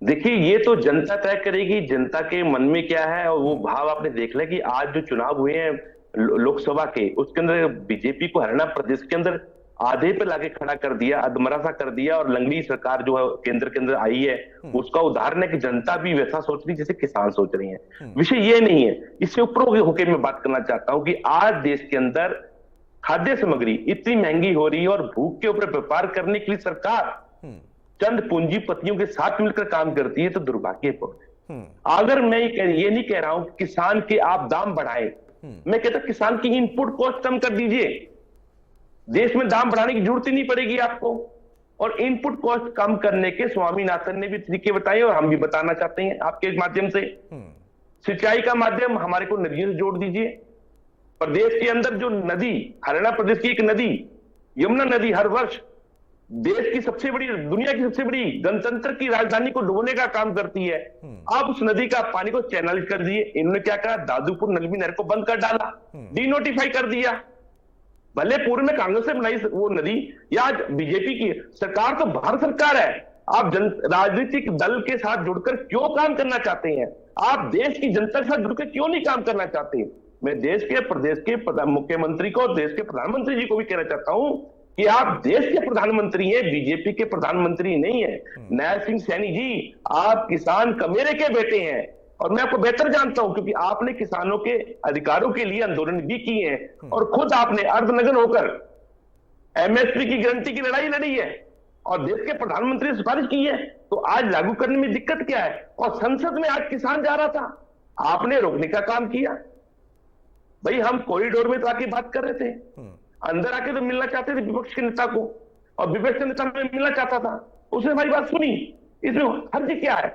देखिए ये तो जनता तय करेगी जनता के मन में क्या है, और वो भाव आपने देख लिया कि आज जो चुनाव हुए हैं लोकसभा के, उसके अंदर बीजेपी को हरियाणा प्रदेश के अंदर आधे पे लाके खड़ा कर दिया, अधमरा सा कर दिया, और लंगड़ी सरकार जो है केंद्र के अंदर आई है, उसका उदाहरण है कि जनता भी वैसा सोच रही जैसे किसान सोच रही है। विषय ये नहीं है, इससे ऊपर होकर मैं बात करना चाहता हूं कि आज देश के अंदर खाद्य सामग्री इतनी महंगी हो रही है, और भूख के ऊपर व्यापार करने के लिए सरकार चंद पूंजीपतियों के साथ मिलकर काम करती है, तो दुर्भाग्यपूर्ण है। अगर मैं ये नहीं कह रहा हूं कि किसान के आप दाम बढ़ाएं, मैं कहता किसान की इनपुट कॉस्ट कम कर दीजिए, देश में दाम बढ़ाने की जरूरत ही नहीं पड़ेगी आपको। और इनपुट कॉस्ट कम करने के स्वामीनाथन ने भी तरीके बताए, और हम भी बताना चाहते हैं आपके माध्यम से। सिंचाई का माध्यम हमारे को नदियों से जोड़ दीजिए। प्रदेश के अंदर जो नदी, हरियाणा प्रदेश की एक नदी यमुना नदी हर वर्ष देश की सबसे बड़ी, दुनिया की सबसे बड़ी गणतंत्र की राजधानी को डुबोने का काम करती है। आप उस नदी का पानी को चैनलाइज कर दिए। इन्होंने क्या कहा? दादूपुर नलवी नहर को बंद कर डाला, डीनोटिफाई कर दिया। भले पूर्व में कांग्रेस से बनाई वो नदी, या आज बीजेपी की सरकार, तो भारत सरकार है। आप राजनीतिक दल के साथ जुड़कर क्यों काम करना चाहते हैं? आप देश की जनता के साथ जुड़कर क्यों नहीं काम करना चाहते? मैं देश के, प्रदेश के मुख्यमंत्री को और देश के प्रधानमंत्री जी को भी कहना चाहता हूं कि आप देश के प्रधानमंत्री हैं, बीजेपी के प्रधानमंत्री नहीं है। नैल सिंह सैनी जी, आप किसान कमेरे के बेटे हैं, और मैं आपको बेहतर जानता हूं क्योंकि आपने किसानों के अधिकारों के लिए आंदोलन भी किए हैं, और खुद आपने अर्धनग्न होकर एमएसपी की गारंटी की लड़ाई लड़ी है, और देश के प्रधानमंत्री ने सिफारिश की है। तो आज लागू करने में दिक्कत क्या है? और संसद में आज किसान जा रहा था, आपने रोकने का काम किया। भाई हम कॉरिडोर में तो आके बात कर रहे थे, अंदर आके तो मिलना चाहते थे विपक्ष के नेता को, और विपक्ष के नेता में मिलना चाहता था, उसने हमारी बात सुनी। इसमें हर्ज क्या है?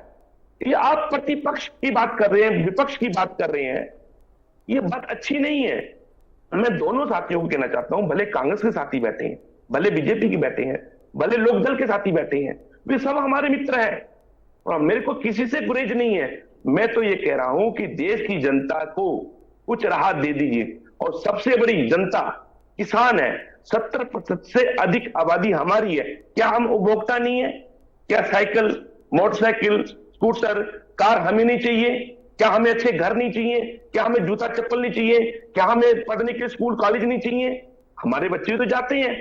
ये आप प्रतिपक्ष की बात कर रहे हैं, विपक्ष की बात कर रहे हैं, ये बात अच्छी नहीं है। मैं दोनों साथियों को कहना चाहता हूं, भले कांग्रेस के साथी बैठे हैं, भले बीजेपी के बैठे हैं, भले लोकदल के साथी बैठे हैं, वे सब हमारे मित्र हैं, और मेरे को किसी से गुरेज नहीं है। मैं तो ये कह रहा हूं कि देश की जनता को कुछ राहत दे दीजिए, और सबसे बड़ी जनता किसान है। 70% से अधिक आबादी हमारी है। क्या हम उपभोक्ता नहीं है? क्या साइकिल, मोटरसाइकिल, स्कूटर, कार हमें नहीं चाहिए? क्या हमें अच्छे घर नहीं चाहिए? क्या हमें जूता चप्पल नहीं चाहिए? क्या हमें पढ़ने के स्कूल कॉलेज नहीं चाहिए? हमारे बच्चे तो जाते हैं,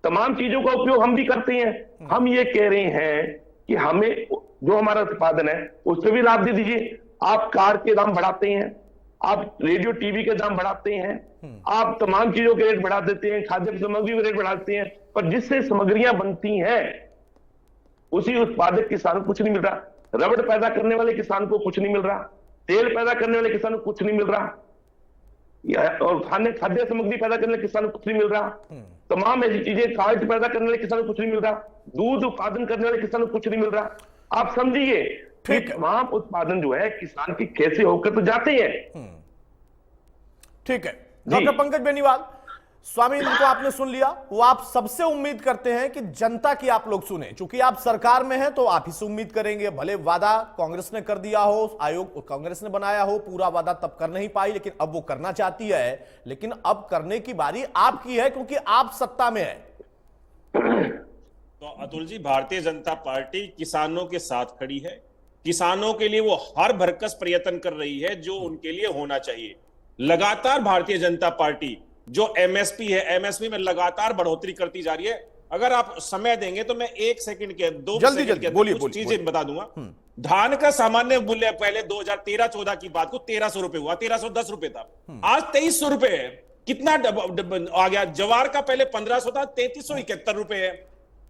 तमाम चीजों का उपयोग हम भी करते हैं। हम ये कह रहे हैं कि हमें जो हमारा उत्पादन है उस पर भी लाभ दे दीजिए। आप कार के दाम बढ़ाते हैं, आप रेडियो टीवी के दाम बढ़ाते हैं, आप तमाम चीजों के रेट बढ़ा देते हैं, खाद्य सामग्री के रेट बढ़ाते हैं, पर जिससे सामग्रियां बनती हैं उसी उत्पादक किसान को कुछ नहीं मिल रहा। रबड़ पैदा करने वाले किसान को कुछ नहीं मिल रहा, तेल पैदा करने वाले किसान को कुछ नहीं मिल रहा। और खाद्य सामग्री पैदा करने वाले किसानों को कुछ नहीं मिल रहा, तमाम ऐसी चीजें खाद पैदा करने वाले किसानों को कुछ नहीं मिल रहा, दूध उत्पादन करने वाले किसानों को कुछ नहीं मिल रहा। आप समझिए कि तमाम उत्पादन जो है किसान की कैसे होकर तो जाते हैं। ठीक है डॉक्टर पंकज बेनीवाल, स्वामी इंद्र को आपने सुन लिया। वो आप सबसे उम्मीद करते हैं कि जनता की आप लोग सुने, चूंकि आप सरकार में हैं तो आप ही से उम्मीद करेंगे। भले वादा कांग्रेस ने कर दिया हो, आयोग कांग्रेस ने बनाया हो, पूरा वादा तब कर नहीं पाई, लेकिन अब वो करना चाहती है। लेकिन अब करने की बारी आपकी है, क्योंकि आप सत्ता में है। तो अतुल जी, भारतीय जनता पार्टी किसानों के साथ खड़ी है। किसानों के लिए वो हर भरकस प्रयत्न कर रही है जो उनके लिए होना चाहिए। लगातार भारतीय जनता पार्टी जो एमएसपी है, एमएसपी में लगातार बढ़ोतरी करती जा रही है। अगर आप समय देंगे तो मैं 1 सेकंड के 2 सेकंड के अंदर कुछ चीजें बता दूंगा। धान का सामान्य मूल्य पहले 2013-14 की बात को 1300 रुपए हुआ, 1310 रुपए था, आज 2300 रुपए है। कितना आ गया? ज्वार का पहले 1500 था, 3371 रुपए है।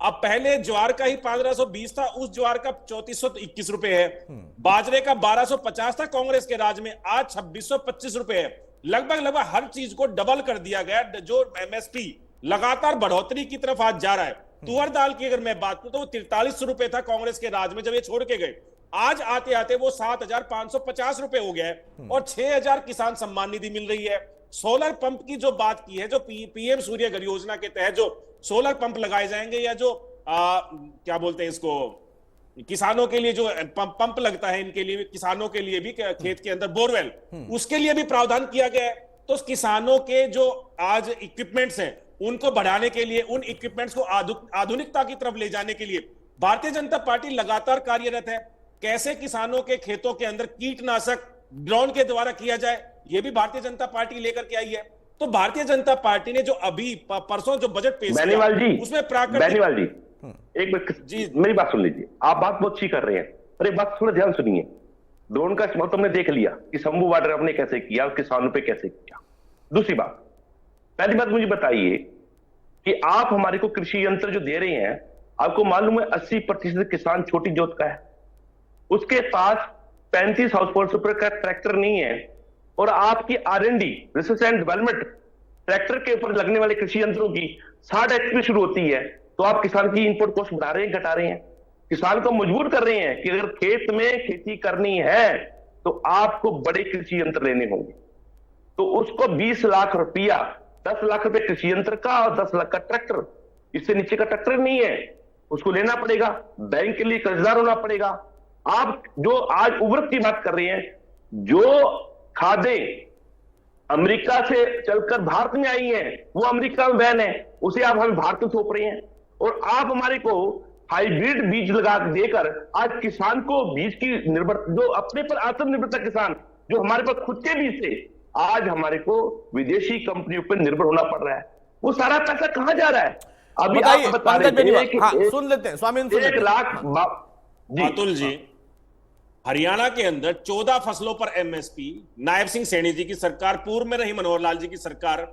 अब पहले ज्वार का ही 1520 था, उस ज्वार का 3421 रुपए है। बाजरे का 1250 था कांग्रेस के राज में, आज 2625 रुपए है। लगभग हर चीज को डबल कर दिया गया। जो एमएसपी लगातार बढ़ोतरी की तरफ आज जा रहा है। तुअर दाल की अगर मैं बात करूं तो वो 4300 रुपए था कांग्रेस के राज में जब ये छोड़ के गए। आज आते आते वो 7550 रुपए हो गया है और 6000 किसान सम्मान निधि मिल रही है। सोलर पंप की जो बात की है, जो पीएम सूर्य घर योजना के तहत जो सोलर पंप लगाए जाएंगे, या जो क्या बोलते हैं इसको, किसानों के लिए जो पंप लगता है, इनके लिए किसानों के लिए भी खेत के अंदर बोरवेल, उसके लिए भी प्रावधान किया गया है। तो किसानों के जो आज इक्विपमेंट्स हैं उनको बढ़ाने के लिए, उन इक्विपमेंट्स को आधुनिकता की तरफ ले जाने के लिए भारतीय जनता पार्टी लगातार कार्यरत है। कैसे किसानों के खेतों के अंदर कीटनाशक ड्रोन के द्वारा किया जाए, यह भी भारतीय जनता पार्टी लेकर के आई है। तो भारतीय जनता पार्टी ने जो अभी परसों जो बजट पेश किया उसमें प्राकृतिक एक मिनट जी, मेरी बात सुन लीजिए। आप बात बहुत अच्छी कर रहे हैं, पर एक बात थोड़ा ध्यान सुनिए। ड्रोन का इस्तेमाल तुमने देख लिया कि शंभू वार्डर आपने कैसे किया और किसानों पे कैसे किया। दूसरी बात, पहली बात मुझे बताइए कि आप हमारे को कृषि यंत्र जो दे रहे हैं, आपको मालूम है 80% किसान छोटी जोत का है, उसके पास 35 हाउस पावर का ट्रैक्टर नहीं है। और आपकी R&D, research and development, tractor के ऊपर लगने वाले कृषि यंत्रों की 60 HP शुरू होती है। तो आप किसान की इनपुट कॉस्ट बढ़ा रहे हैं, घटा रहे हैं, किसान को मजबूर कर रहे हैं कि अगर खेत में खेती करनी है तो आपको बड़े कृषि यंत्र लेने होंगे। तो उसको 20 लाख रुपया, 10 लाख रुपए कृषि यंत्र का और 10 लाख का ट्रैक्टर, इससे नीचे का ट्रैक्टर नहीं है, उसको लेना पड़ेगा, बैंक के लिए कर्जदार होना पड़ेगा। आप जो आज उर्वरक की बात कर रहे हैं, जो खादें अमेरिका से चलकर भारत में आई हैं, वो अमेरिका में बैन है, उसे आप हमें भारत में थोप रहे हैं। और आप हमारे को हाइब्रिड बीज लगा देकर आज किसान को बीज की निर्भर, जो अपने पर आत्मनिर्भरता किसान, जो हमारे पास खुद के बीज थे, आज हमारे को विदेशी कंपनियों पर निर्भर होना पड़ रहा है। वो सारा पैसा कहां जा रहा है? अभी आप बता रहे हैं, सुन लेते हैं स्वामी, 1 लाख। अतुल जी, हरियाणा के अंदर 14 फसलों पर एमएसपी नायब सिंह सैनी जी की सरकार, पूर्व में रही मनोहर लाल जी की सरकार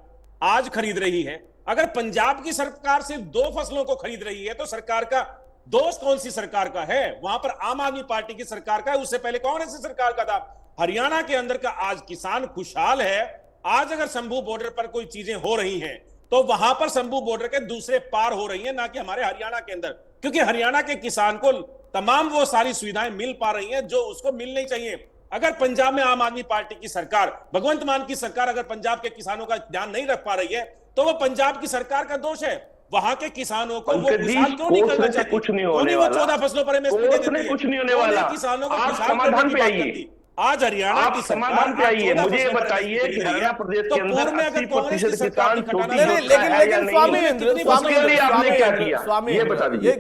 आज खरीद रही है। अगर पंजाब की सरकार सिर्फ 2 फसलों को खरीद रही है तो सरकार का दोष कौन सी सरकार का है? वहां पर आम आदमी पार्टी की सरकार का है, उससे पहले कांग्रेस की सरकार का था। हरियाणा के अंदर का आज किसान खुशहाल है। आज अगर शंभू बॉर्डर पर कोई चीजें हो रही हैं तो वहां पर शंभू बॉर्डर के दूसरे पार हो रही हैं, ना कि हमारे हरियाणा के अंदर, क्योंकि हरियाणा के किसान को तमाम वो सारी सुविधाएं मिल पा रही हैं जो उसको मिलनी चाहिए। अगर पंजाब में आम आदमी पार्टी की सरकार, भगवंत मान की सरकार, अगर पंजाब के किसानों का ध्यान नहीं रख पा रही है तो वो पंजाब की सरकार का दोष है। वहां के किसानों को वो किसान क्यों नहीं करना चाहिए? कुछ नहीं होने वाला। 14 फसलों पर एमएसपी दे देती है, कुछ नहीं होने वाला। किसानों को आप समाधान पे आइए, आज हरियाणा की समाधान पे आइए। मुझे ये बताइए कि हरियाणा प्रदेश के अंदर 80% किसान छोटी लेकिन स्वामी आपने क्या किया? स्वामी, ये बता दीजिए। ये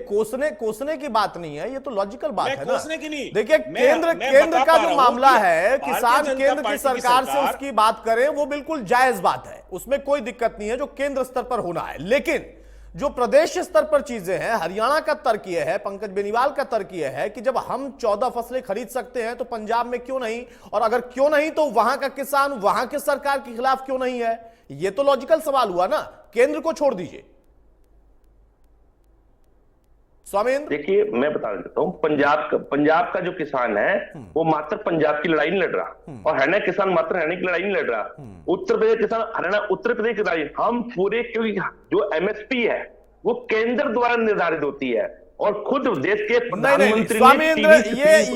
कोसने की बात नहीं है, ये तो लॉजिकल बात है ना। कोसने की नहीं, देखिए केंद्र का जो मामला है, किसान केंद्र की सरकार से उसकी बात करें, वो बिल्कुल जायज बात है, उसमें कोई दिक्कत नहीं है, जो केंद्र स्तर पर होना है। लेकिन जो प्रदेश स्तर पर चीजें हैं, हरियाणा का तर्क यह है, पंकज बेनीवाल का तर्क यह है कि जब हम 14 फसलें खरीद सकते हैं तो पंजाब में क्यों नहीं, और अगर क्यों नहीं तो वहां का किसान वहां की सरकार के खिलाफ क्यों नहीं है? यह तो लॉजिकल सवाल हुआ ना। केंद्र को छोड़ दीजिए, स्वामीन्द्र, देखिए मैं बता देता हूँ, पंजाब का जो किसान है वो मात्र पंजाब की लड़ाई नहीं लड़ रहा, और हरियाणा किसान मात्र हरियाणा की लड़ाई नहीं लड़ रहा, उत्तर प्रदेश किसान हरियाणा उत्तर प्रदेश की लड़ाई। हम पूरे, क्योंकि जो एमएसपी है वो केंद्र द्वारा निर्धारित होती है, और खुद देश के प्रधानमंत्री स्वामीन्द्र,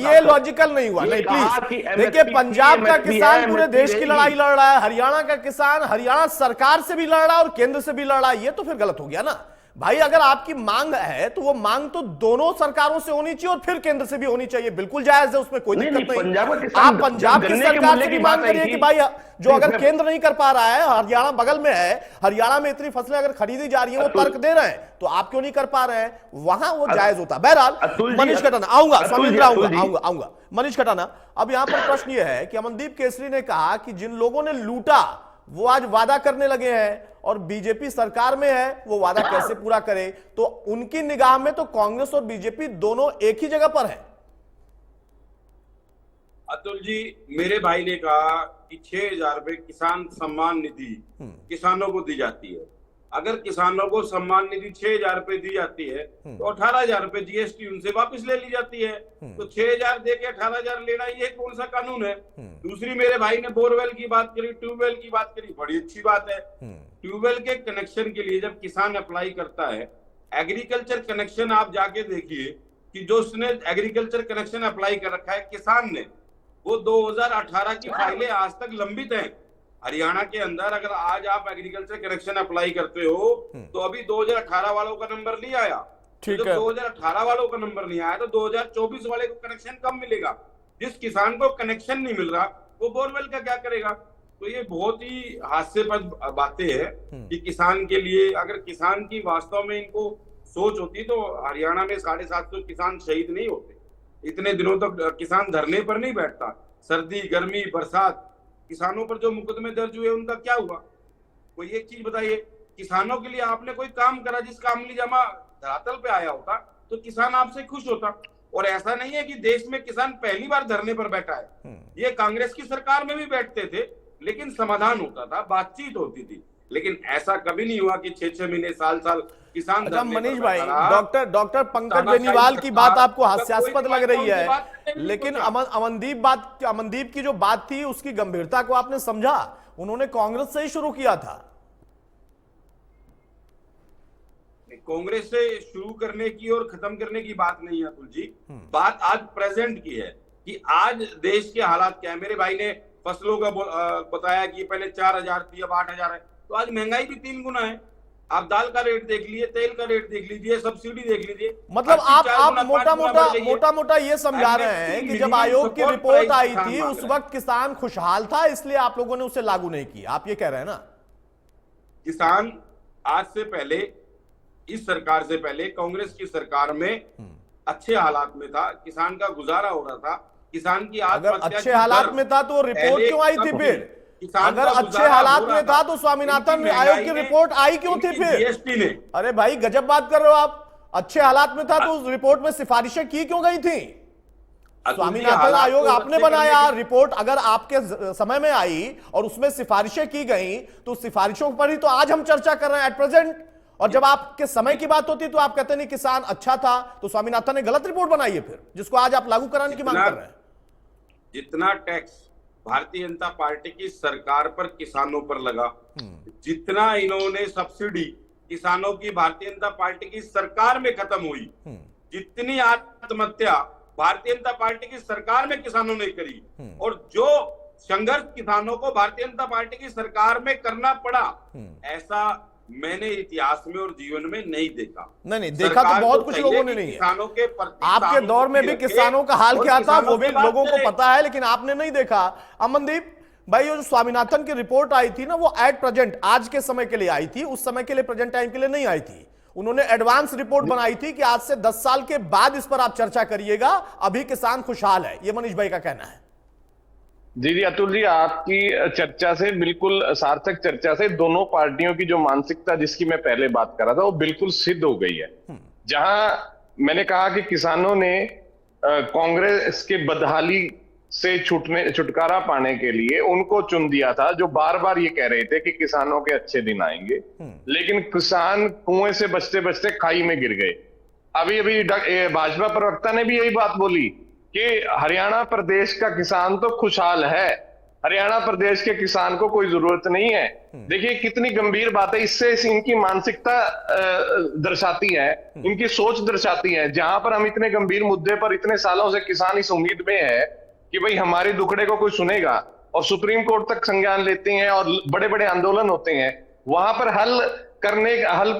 ये लॉजिकल नहीं हुआ। नहीं प्लीज, देखिए पंजाब का किसान पूरे देश की लड़ाई लड़ रहा है, हरियाणा का किसान हरियाणा सरकार से भी लड़ रहा है और केंद्र से भी लड़ रहा है, ये तो फिर गलत हो गया ना भाई। अगर आपकी मांग है तो वो मांग तो दोनों सरकारों से होनी चाहिए और फिर केंद्र से भी होनी चाहिए, बिल्कुल जायज है, उसमें कोई दिक्कत नहीं। आप पंजाब की सरकार से भी मांग करिए कि भाई जो अगर केंद्र नहीं कर पा रहा है, हरियाणा बगल में है, हरियाणा में इतनी फसलें अगर खरीदी जा रही है, वो तर्क दे रहे हैं, तो आप क्यों नहीं कर पा रहे हैं, वहां वो जायज होता। बहरहाल मनीष खटाना, आऊंगा स्वामीन्द्र, आऊंगा मनीष खटाना। अब यहां पर प्रश्न ये है कि अमनदीप केसरी ने कहा कि जिन लोगों ने लूटा वो आज वादा करने लगे हैं, और बीजेपी सरकार में है, वो वादा कैसे पूरा करे। तो उनकी निगाह में तो कांग्रेस और बीजेपी दोनों एक ही जगह पर है। अतुल जी, मेरे भाई ने कहा कि 6,000 रुपए किसान सम्मान निधि किसानों को दी जाती है। अगर किसानों को सम्मान निधि 6,000 रुपए दी जाती है तो 18,000 रुपए जीएसटी उनसे वापस ले ली जाती है। तो 6,000 दे के 18,000 लेना, ये कौन सा कानून है। दूसरी, मेरे भाई ने बोरवेल की बात करी, ट्यूबवेल की बात करी, बड़ी अच्छी बात है। ट्यूबवेल के कनेक्शन के लिए जब किसान अप्लाई करता है, एग्रीकल्चर कनेक्शन आप जाके देखिए कि जो उसने एग्रीकल्चर कनेक्शन अप्लाई कर रखा है किसान ने, वो 2018 की फाइलें आज तक लंबित हैं। हरियाणा के अंदर अगर आज आप एग्रीकल्चर कनेक्शन अप्लाई करते हो तो अभी 2018 वालों का नंबर नहीं आया। तो जब 2018 वालों का नंबर नहीं आया तो 2024 वाले को कनेक्शन कब मिलेगा। जिस किसान को कनेक्शन नहीं मिल रहा वो बोरवेल का क्या करेगा। तो ये बहुत ही हास्यास्पद बातें हैं कि किसान के लिए, अगर किसान की वास्तव में इनको सोच होती तो हरियाणा में 750 किसान शहीद नहीं होते। इतने दिनों तक किसान धरने पर नहीं बैठता। सर्दी, गर्मी, बरसात, किसानों पर जो मुकदमे दर्ज हुए उनका क्या हुआ। कोई एक चीज बताइए, किसानों के लिए आपने कोई काम करा जिसका अमली जमा धरातल पे आया होता तो किसान आपसे खुश होता। और ऐसा नहीं है कि देश में किसान पहली बार धरने पर बैठा है, ये कांग्रेस की सरकार में भी बैठते थे, लेकिन समाधान होता था, बातचीत होती थी। लेकिन ऐसा कभी नहीं हुआ कि 6-6 महीने, साल किसान। अच्छा मनीष भाई, डॉक्टर पंकज बेनीवाल की बात आपको हास्यास्पद लग रही है, लेकिन अमनदीप की जो बात थी उसकी गंभीरता को आपने समझा। उन्होंने कांग्रेस से ही शुरू किया था। कांग्रेस से शुरू करने की और खत्म करने की बात नहीं है अतुल जी, बात आज प्रेजेंट की है कि आज देश के हालात क्या है। मेरे भाई ने फसलों का बताया कि पहले 4,000 थी, अब 8,000 है। तो आज महंगाई भी 3 गुना है। आप दाल का रेट देख लीजिए, तेल का रेट देख लीजिए, सब्सिडी देख लीजिए। मतलब आप मोटा मोटा ये समझा रहे हैं कि जब आयोग की रिपोर्ट आई थी उस वक्त किसान खुशहाल था, इसलिए आप लोगों ने उसे लागू नहीं किया, आप ये कह रहे हैं ना। किसान आज से पहले, इस सरकार से पहले कांग्रेस की सरकार में अच्छे हालात में था, किसान का गुजारा हो रहा था। किसान की अगर अच्छे हालात में था तो रिपोर्ट क्यों आई थी फिर? अगर अच्छे हालात में था तो स्वामीनाथन आयोग की रिपोर्ट आई क्यों थी फिर? जीएसटी ने। अरे भाई गजब बात कर रहे हो आप। अच्छे हालात में था तो उस रिपोर्ट में सिफारिशें की क्यों गई थी? स्वामीनाथन आयोग आपने बनाया, रिपोर्ट अगर आपके समय में आई और उसमें सिफारिशें की गई तो सिफारिशों पर ही तो आज हम चर्चा कर रहे हैं एट प्रेजेंट। और जब आपके समय की बात होती तो आप कहते नहीं किसान अच्छा था, तो स्वामीनाथन ने गलत रिपोर्ट बनाई है फिर, जिसको आज आप लागू कराने की मांग कर रहे हैं। जितना टैक्स भारतीय जनता पार्टी की सरकार पर किसानों पर लगा, जितना इन्होंने सब्सिडी किसानों की भारतीय जनता पार्टी की सरकार में खत्म हुई, जितनी आत्महत्या भारतीय जनता पार्टी की सरकार में किसानों ने करी, और जो संघर्ष किसानों को भारतीय जनता पार्टी की सरकार में करना पड़ा, ऐसा मैंने इतिहास में और जीवन में नहीं देखा। नहीं देखा तो बहुत कुछ लोगों ने नहीं है। किसानों के प्रति आपके दौर में भी किसानों का हाल क्या था वो भी लोगों को पता है, लेकिन आपने नहीं देखा। अमनदीप भाई, जो स्वामीनाथन की रिपोर्ट आई थी ना, वो एट प्रेजेंट आज के समय के लिए आई थी, उस समय के लिए प्रेजेंट टाइम के लिए नहीं आई थी। उन्होंने एडवांस रिपोर्ट बनाई थी कि आज से 10 साल के बाद इस पर आप चर्चा करिएगा, अभी किसान खुशहाल है। ये मनीष भाई का कहना है। जी अतुल जी, आपकी चर्चा से, बिल्कुल सार्थक चर्चा से, दोनों पार्टियों की जो मानसिकता जिसकी मैं पहले बात कर रहा था वो बिल्कुल सिद्ध हो गई है। जहां मैंने कहा कि किसानों ने कांग्रेस के बदहाली से छुटकारा पाने के लिए उनको चुन दिया था, जो बार बार ये कह रहे थे कि किसानों के अच्छे दिन आएंगे, लेकिन किसान कुएं से बचते बचते खाई में गिर गए। अभी अभी भाजपा प्रवक्ता ने भी यही बात बोली कि हरियाणा प्रदेश का किसान तो खुशहाल है, हरियाणा प्रदेश के किसान को कोई जरूरत नहीं है। देखिए कितनी गंभीर बात है, इससे इनकी मानसिकता दर्शाती है, इनकी सोच दर्शाती है। जहां पर हम इतने गंभीर मुद्दे पर इतने सालों से किसान इस उम्मीद में है कि भाई हमारे दुखड़े को कोई सुनेगा और सुप्रीम कोर्ट तक संज्ञान लेते हैं और बड़े बड़े आंदोलन होते हैं, वहां पर हल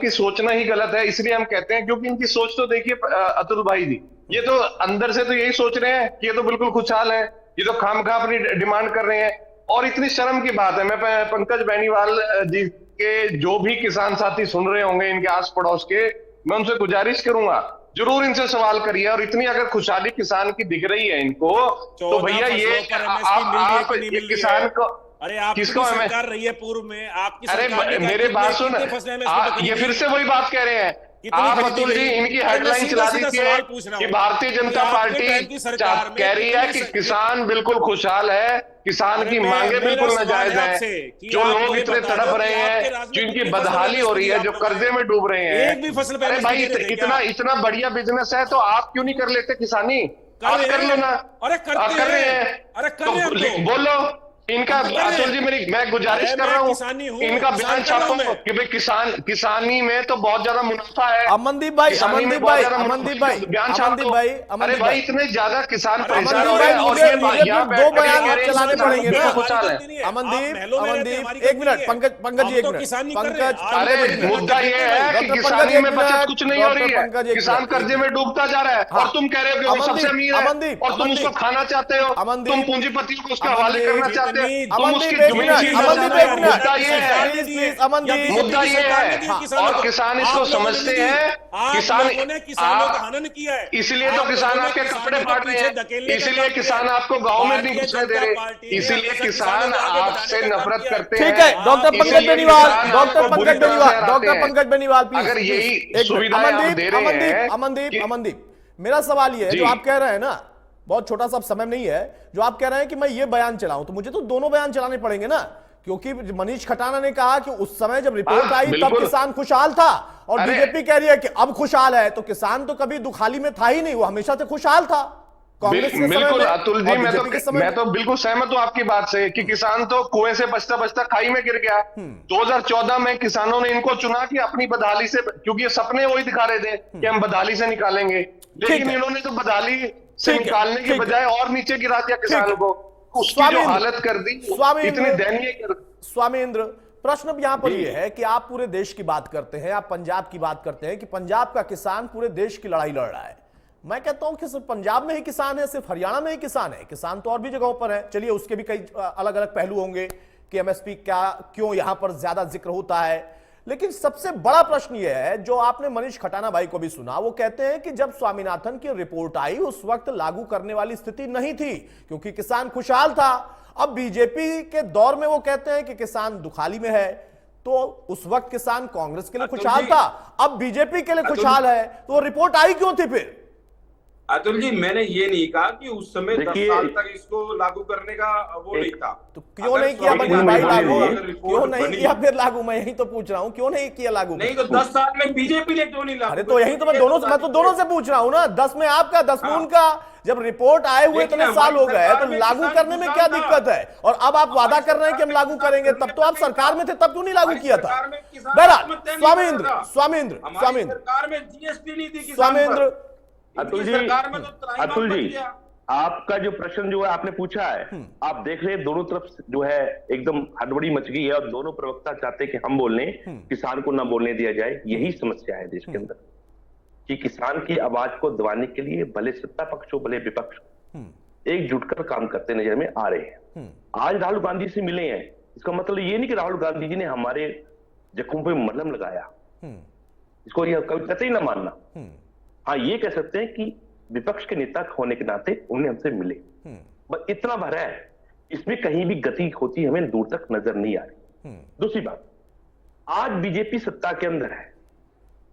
की सोचना ही गलत है। इसलिए हम कहते हैं, क्योंकि इनकी सोच तो देखिए अतुल भाई जी, ये तो अंदर से तो यही सोच रहे हैं कि ये तो बिल्कुल खुशहाल है, ये तो खामखा अपनी डिमांड कर रहे हैं। और इतनी शर्म की बात है, मैं पंकज बेनीवाल जी के जो भी किसान साथी सुन रहे होंगे इनके आस पड़ोस के, मैं उनसे गुजारिश करूंगा जरूर इनसे सवाल करिए। और इतनी अगर खुशहाली किसान की दिख रही है इनको, तो भैया ये आप किसान को, अरे आप किसको सरकार रही है पूर्व में, आपकी अरे मेरे बात सुन, ये फिर से वही बात कह रहे हैं आप अतुल जी। इनकी हेडलाइन चला दी थी कि भारतीय जनता पार्टी कह रही है कि किसान बिल्कुल खुशहाल है, किसान की मांगे बिल्कुल नाजायज हैं। जो लोग इतने तड़प रहे हैं, जिनकी बदहाली हो रही है, जो कर्जे में डूब रहे हैं, एक भी फसल अरे भाई इतना बढ़िया बिजनेस है तो आप क्यों नहीं कर लेते किसानी? आप कर लो ना। अरे कर रहे हैं तो बोलो। इनका अतुल जी मैं गुजारिश कर रहा हूँ, इनका बयान छापो कि भाई किसानी में तो बहुत ज्यादा मुनाफा है। अमनदीप भाई बयान छापो। अरे भाई इतने ज्यादा किसान परेशान हो रहे हैं और दो बयान आप चलाने पड़ेंगे ना। अमनदीप एक मिनट, पंकज जी एक मिनट, पंकज। अरे मुद्दा ये है कि किसानी में बचत कुछ नहीं हो रही है, किसान कर्जे में डूबता जा रहा है और तुम कह रहे हो कि वो सबसे अमीर है और तुम उसको खाना चाहते हो, तुम पूंजीपतियों को उसके हवाले करना चाहते हो। मुद्दा ये है और किसान इसको समझते हैं। किसानों का हनन किया है, इसलिए तो किसान आपके कपड़े फाड़ रहे हैं, इसीलिए किसान आपको गांव में नहीं घुसने दे रहे, इसीलिए किसान आपसे नफरत करते हैं। ठीक है, डॉक्टर पंकज बेनीवाल प्लीज। अगर यही सुविधाएं आप दे रहे हैं। अमनदीप मेरा सवाल ये है, जो आप कह रहे हैं ना, बहुत छोटा सा समय नहीं है, जो आप कह रहे हैं कि मैं ये बयान चलाऊं, तो मुझे तो दोनों बयान चलाने पड़ेंगे ना, क्योंकि मनीष खटाना ने कहा कि उस समय जब रिपोर्ट आई तब किसान खुशहाल था और बीजेपी कह रही है कि अब खुशहाल है। तो किसान तो कभी दुखाली में था ही नहीं, वो हमेशा से खुशहाल था। बिल्कुल अतुल जी, मैं तो बिल्कुल सहमत हूं आपकी बात से कि किसान तो कुएं से बचता बचता खाई में गिर गया। 2014 में किसानों ने इनको चुना कि अपनी बदहाली से, क्योंकि ये सपने वही दिखा रहे थे कि हम बदहाली से निकालेंगे, लेकिन इन्होंने तो बदहाली से निकालने के बजाय और नीचे गिरा दिया किसानों को, उसकी जो हालत कर दी इतनी दयनीय कर। स्वामींद्र, प्रश्न अब यहां पर यह है कि आप पूरे देश की बात करते हैं, आप पंजाब की बात करते हैं कि पंजाब का किसान पूरे देश की लड़ाई लड़ रहा है। मैं कहता हूं कि सिर्फ पंजाब में ही किसान है, सिर्फ हरियाणा में ही किसान है? किसान तो और भी जगहों पर है। चलिए उसके भी कई अलग अलग पहलू होंगे कि एमएसपी क्यों यहां पर ज्यादा जिक्र होता है, लेकिन सबसे बड़ा प्रश्न यह है, जो आपने मनीष खटाना भाई को भी सुना, वो कहते हैं कि जब स्वामीनाथन की रिपोर्ट आई उस वक्त लागू करने वाली स्थिति नहीं थी क्योंकि किसान खुशहाल था। अब बीजेपी के दौर में वो कहते हैं कि किसान दुखाली में है, तो उस वक्त किसान कांग्रेस के लिए खुशहाल था, अब बीजेपी के लिए खुशहाल है, तो रिपोर्ट आई क्यों थी फिर? अतुल जी, मैंने ये नहीं कहा कि उस समय 10 साल तक इसको लागू करने का वो नहीं था। तो क्यों नहीं किया भाई लागू? क्यों नहीं किया फिर लागू? मैं यही तो पूछ रहा हूँ, क्यों नहीं किया लागू? नहीं तो 10 साल में बीजेपी ने क्यों नहीं लागू? अरे तो यही तो मैं तो दोनों से पूछ रहा हूँ ना, 10 में आपका, 10 में उनका। जब रिपोर्ट आए हुए इतने साल हो गए तो लागू करने में क्या दिक्कत है? और अब आप वादा कर रहे हैं कि हम लागू करेंगे, तब तो आप सरकार में थे, तब क्यों नहीं लागू किया था? बहरहाल स्वामींद्र अतुल जी, आपका जो प्रश्न जो है आपने पूछा है, आप देख रहे हैं दोनों तरफ जो है एकदम हड़बड़ी मच गई है और दोनों प्रवक्ता चाहते हैं कि हम बोलने, किसान को ना बोलने दिया जाए। यही समस्या है देश के अंदर कि किसान की आवाज को दबाने के लिए भले सत्ता पक्ष हो भले विपक्ष एकजुट कर काम करते नजर में आ रहे हैं। आज राहुल गांधी से मिले हैं, इसका मतलब ये नहीं कि राहुल गांधी जी ने हमारे जख्मों पे मलहम लगाया, इसको यह कभी कतई ना मानना। हाँ, ये कह सकते हैं कि विपक्ष के नेता होने के नाते उन्हें हमसे मिले, बस इतना भरा है, इसमें कहीं भी गति होती हमें दूर तक नजर नहीं आ रही। दूसरी बात, आज बीजेपी सत्ता के अंदर है,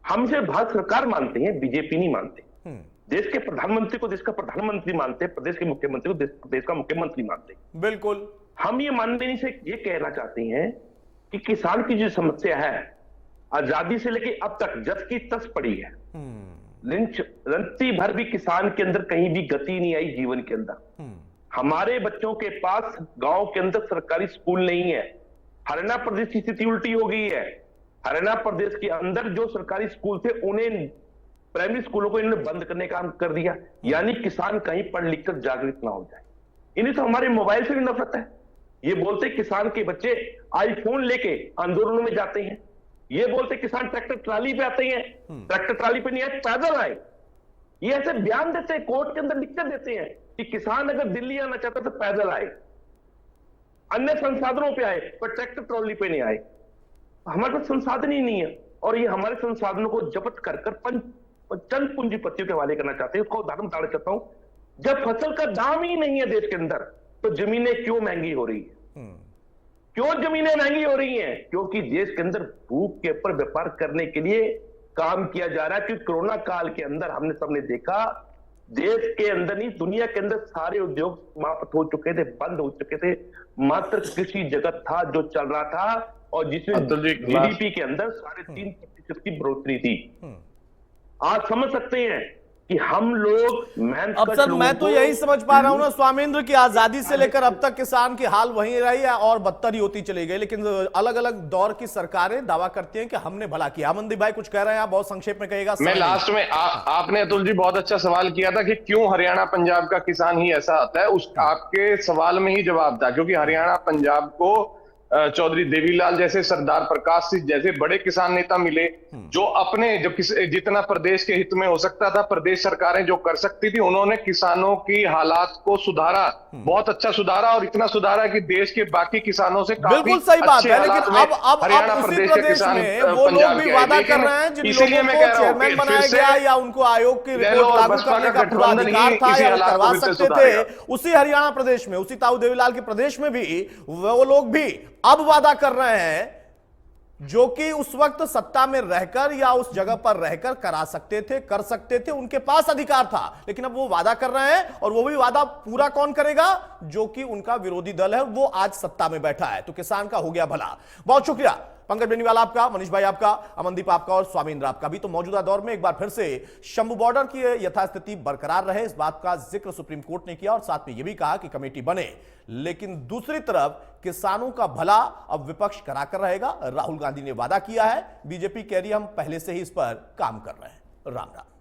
हम सिर्फ भारत सरकार मानते हैं, बीजेपी नहीं मानते। देश के प्रधानमंत्री को देश का प्रधानमंत्री मानते, प्रदेश के मुख्यमंत्री को प्रदेश का मुख्यमंत्री मानते। बिल्कुल, हम ये मानने नहीं से ये कहना चाहते हैं कि किसान की जो समस्या है आजादी से लेके अब तक जस की तस पड़ी है। रंती भर भी किसान के अंदर कहीं भी गति नहीं आई जीवन के अंदर। हमारे बच्चों के पास गांव के अंदर सरकारी स्कूल नहीं है। हरियाणा प्रदेश की स्थिति उल्टी हो गई है। हरियाणा प्रदेश के अंदर जो सरकारी स्कूल थे उन्हें, प्राइमरी स्कूलों को इन्होंने बंद करने का काम कर दिया। यानी किसान कहीं पढ़ लिख कर जागृत ना हो जाए। इन्हें तो हमारे मोबाइल से भी नफरत है। ये बोलते किसान के बच्चे आईफोन लेके आंदोलनों में जाते हैं। ये बोलते किसान ट्रैक्टर ट्राली पे आते हैं, ट्रैक्टर ट्राली पे नहीं आए, पैदल आए। ये ऐसे बयान देते हैं, कोर्ट के अंदर लिखकर देते हैं कि किसान अगर दिल्ली आना चाहता तो पैदल आए, अन्य संसाधनों पे आए, पर ट्रैक्टर ट्रॉली पे नहीं आए। हमारे पास संसाधन ही नहीं है और ये हमारे संसाधनों को जब्त कर चंद पूंजीपतियों के हवाले करना चाहते हैं। उसका उदाहरण बताना चाहता हूं, जब फसल का दाम ही नहीं है देश के अंदर तो जमीनें क्यों महंगी हो रही है? क्यों जमीनें महंगी हो रही हैं? क्योंकि देश के अंदर भूख के ऊपर व्यापार करने के लिए काम किया जा रहा है। क्योंकि कोरोना काल के अंदर हमने सबने देखा, देश के अंदर नहीं दुनिया के अंदर सारे उद्योग समाप्त हो चुके थे, बंद हो चुके थे। मात्र कृषि जगत था जो चल रहा था और जिसमें जीडीपी के अंदर 3.5% की बढ़ोतरी थी। आज समझ सकते हैं कि हम लोग मेहनत अब सर मैं तो यही समझ पा रहा हूं ना स्वामिंद्र की आजादी से लेकर अब तक किसान की हाल वहीं रही है और बदतर ही होती चली गई। लेकिन अलग अलग दौर की सरकारें दावा करती हैं कि हमने भला किया। अमनदीप भाई कुछ कह रहे हैं, आप बहुत संक्षेप में कहिएगा। मैं लास्ट में आपने अतुल जी बहुत अच्छा सवाल किया था कि क्यों हरियाणा पंजाब का किसान ही ऐसा आता है। उस आपके सवाल में ही जवाब था, क्योंकि हरियाणा पंजाब को चौधरी देवीलाल जैसे, सरदार प्रकाश सिंह जैसे बड़े किसान नेता मिले जो अपने जितना प्रदेश के हित में हो सकता था, प्रदेश सरकारें जो कर सकती थी, उन्होंने किसानों की हालात को सुधारा, बहुत अच्छा सुधारा और इतना सुधारा कि देश के बाकी किसानों से काफी बिल्कुल सही बात है। लेकिन अब हरियाणा उसी प्रदेश के किसान में वो लोग भी वादा कर रहे हैं जिन लोगों को चेयरमैन बनाया गया या उनको आयोग की रिपोर्ट लागू करने का पूरा अधिकार था या करवा सकते थे, उसी हरियाणा प्रदेश में, उसी ताऊ देवीलाल के प्रदेश में भी वो लोग भी अब वादा कर रहे हैं जो कि उस वक्त सत्ता में रहकर या उस जगह पर रहकर करा सकते थे, कर सकते थे, उनके पास अधिकार था। लेकिन अब वो वादा कर रहे हैं और वो भी वादा पूरा कौन करेगा? जो कि उनका विरोधी दल है, वो आज सत्ता में बैठा है। तो किसान का हो गया भला। बहुत शुक्रिया पंकज बेनीवाल आपका, मनीष भाई आपका, अमनदीप आपका और स्वामिंद्र आपका भी। तो मौजूदा दौर में एक बार फिर से शंभू बॉर्डर की यथास्थिति बरकरार रहे, इस बात का जिक्र सुप्रीम कोर्ट ने किया और साथ में यह भी कहा कि कमेटी बने। लेकिन दूसरी तरफ किसानों का भला अब विपक्ष कराकर रहेगा। राहुल गांधी ने वादा किया है, बीजेपी कह रही है हम पहले से ही इस पर काम कर रहे हैं। राम राम।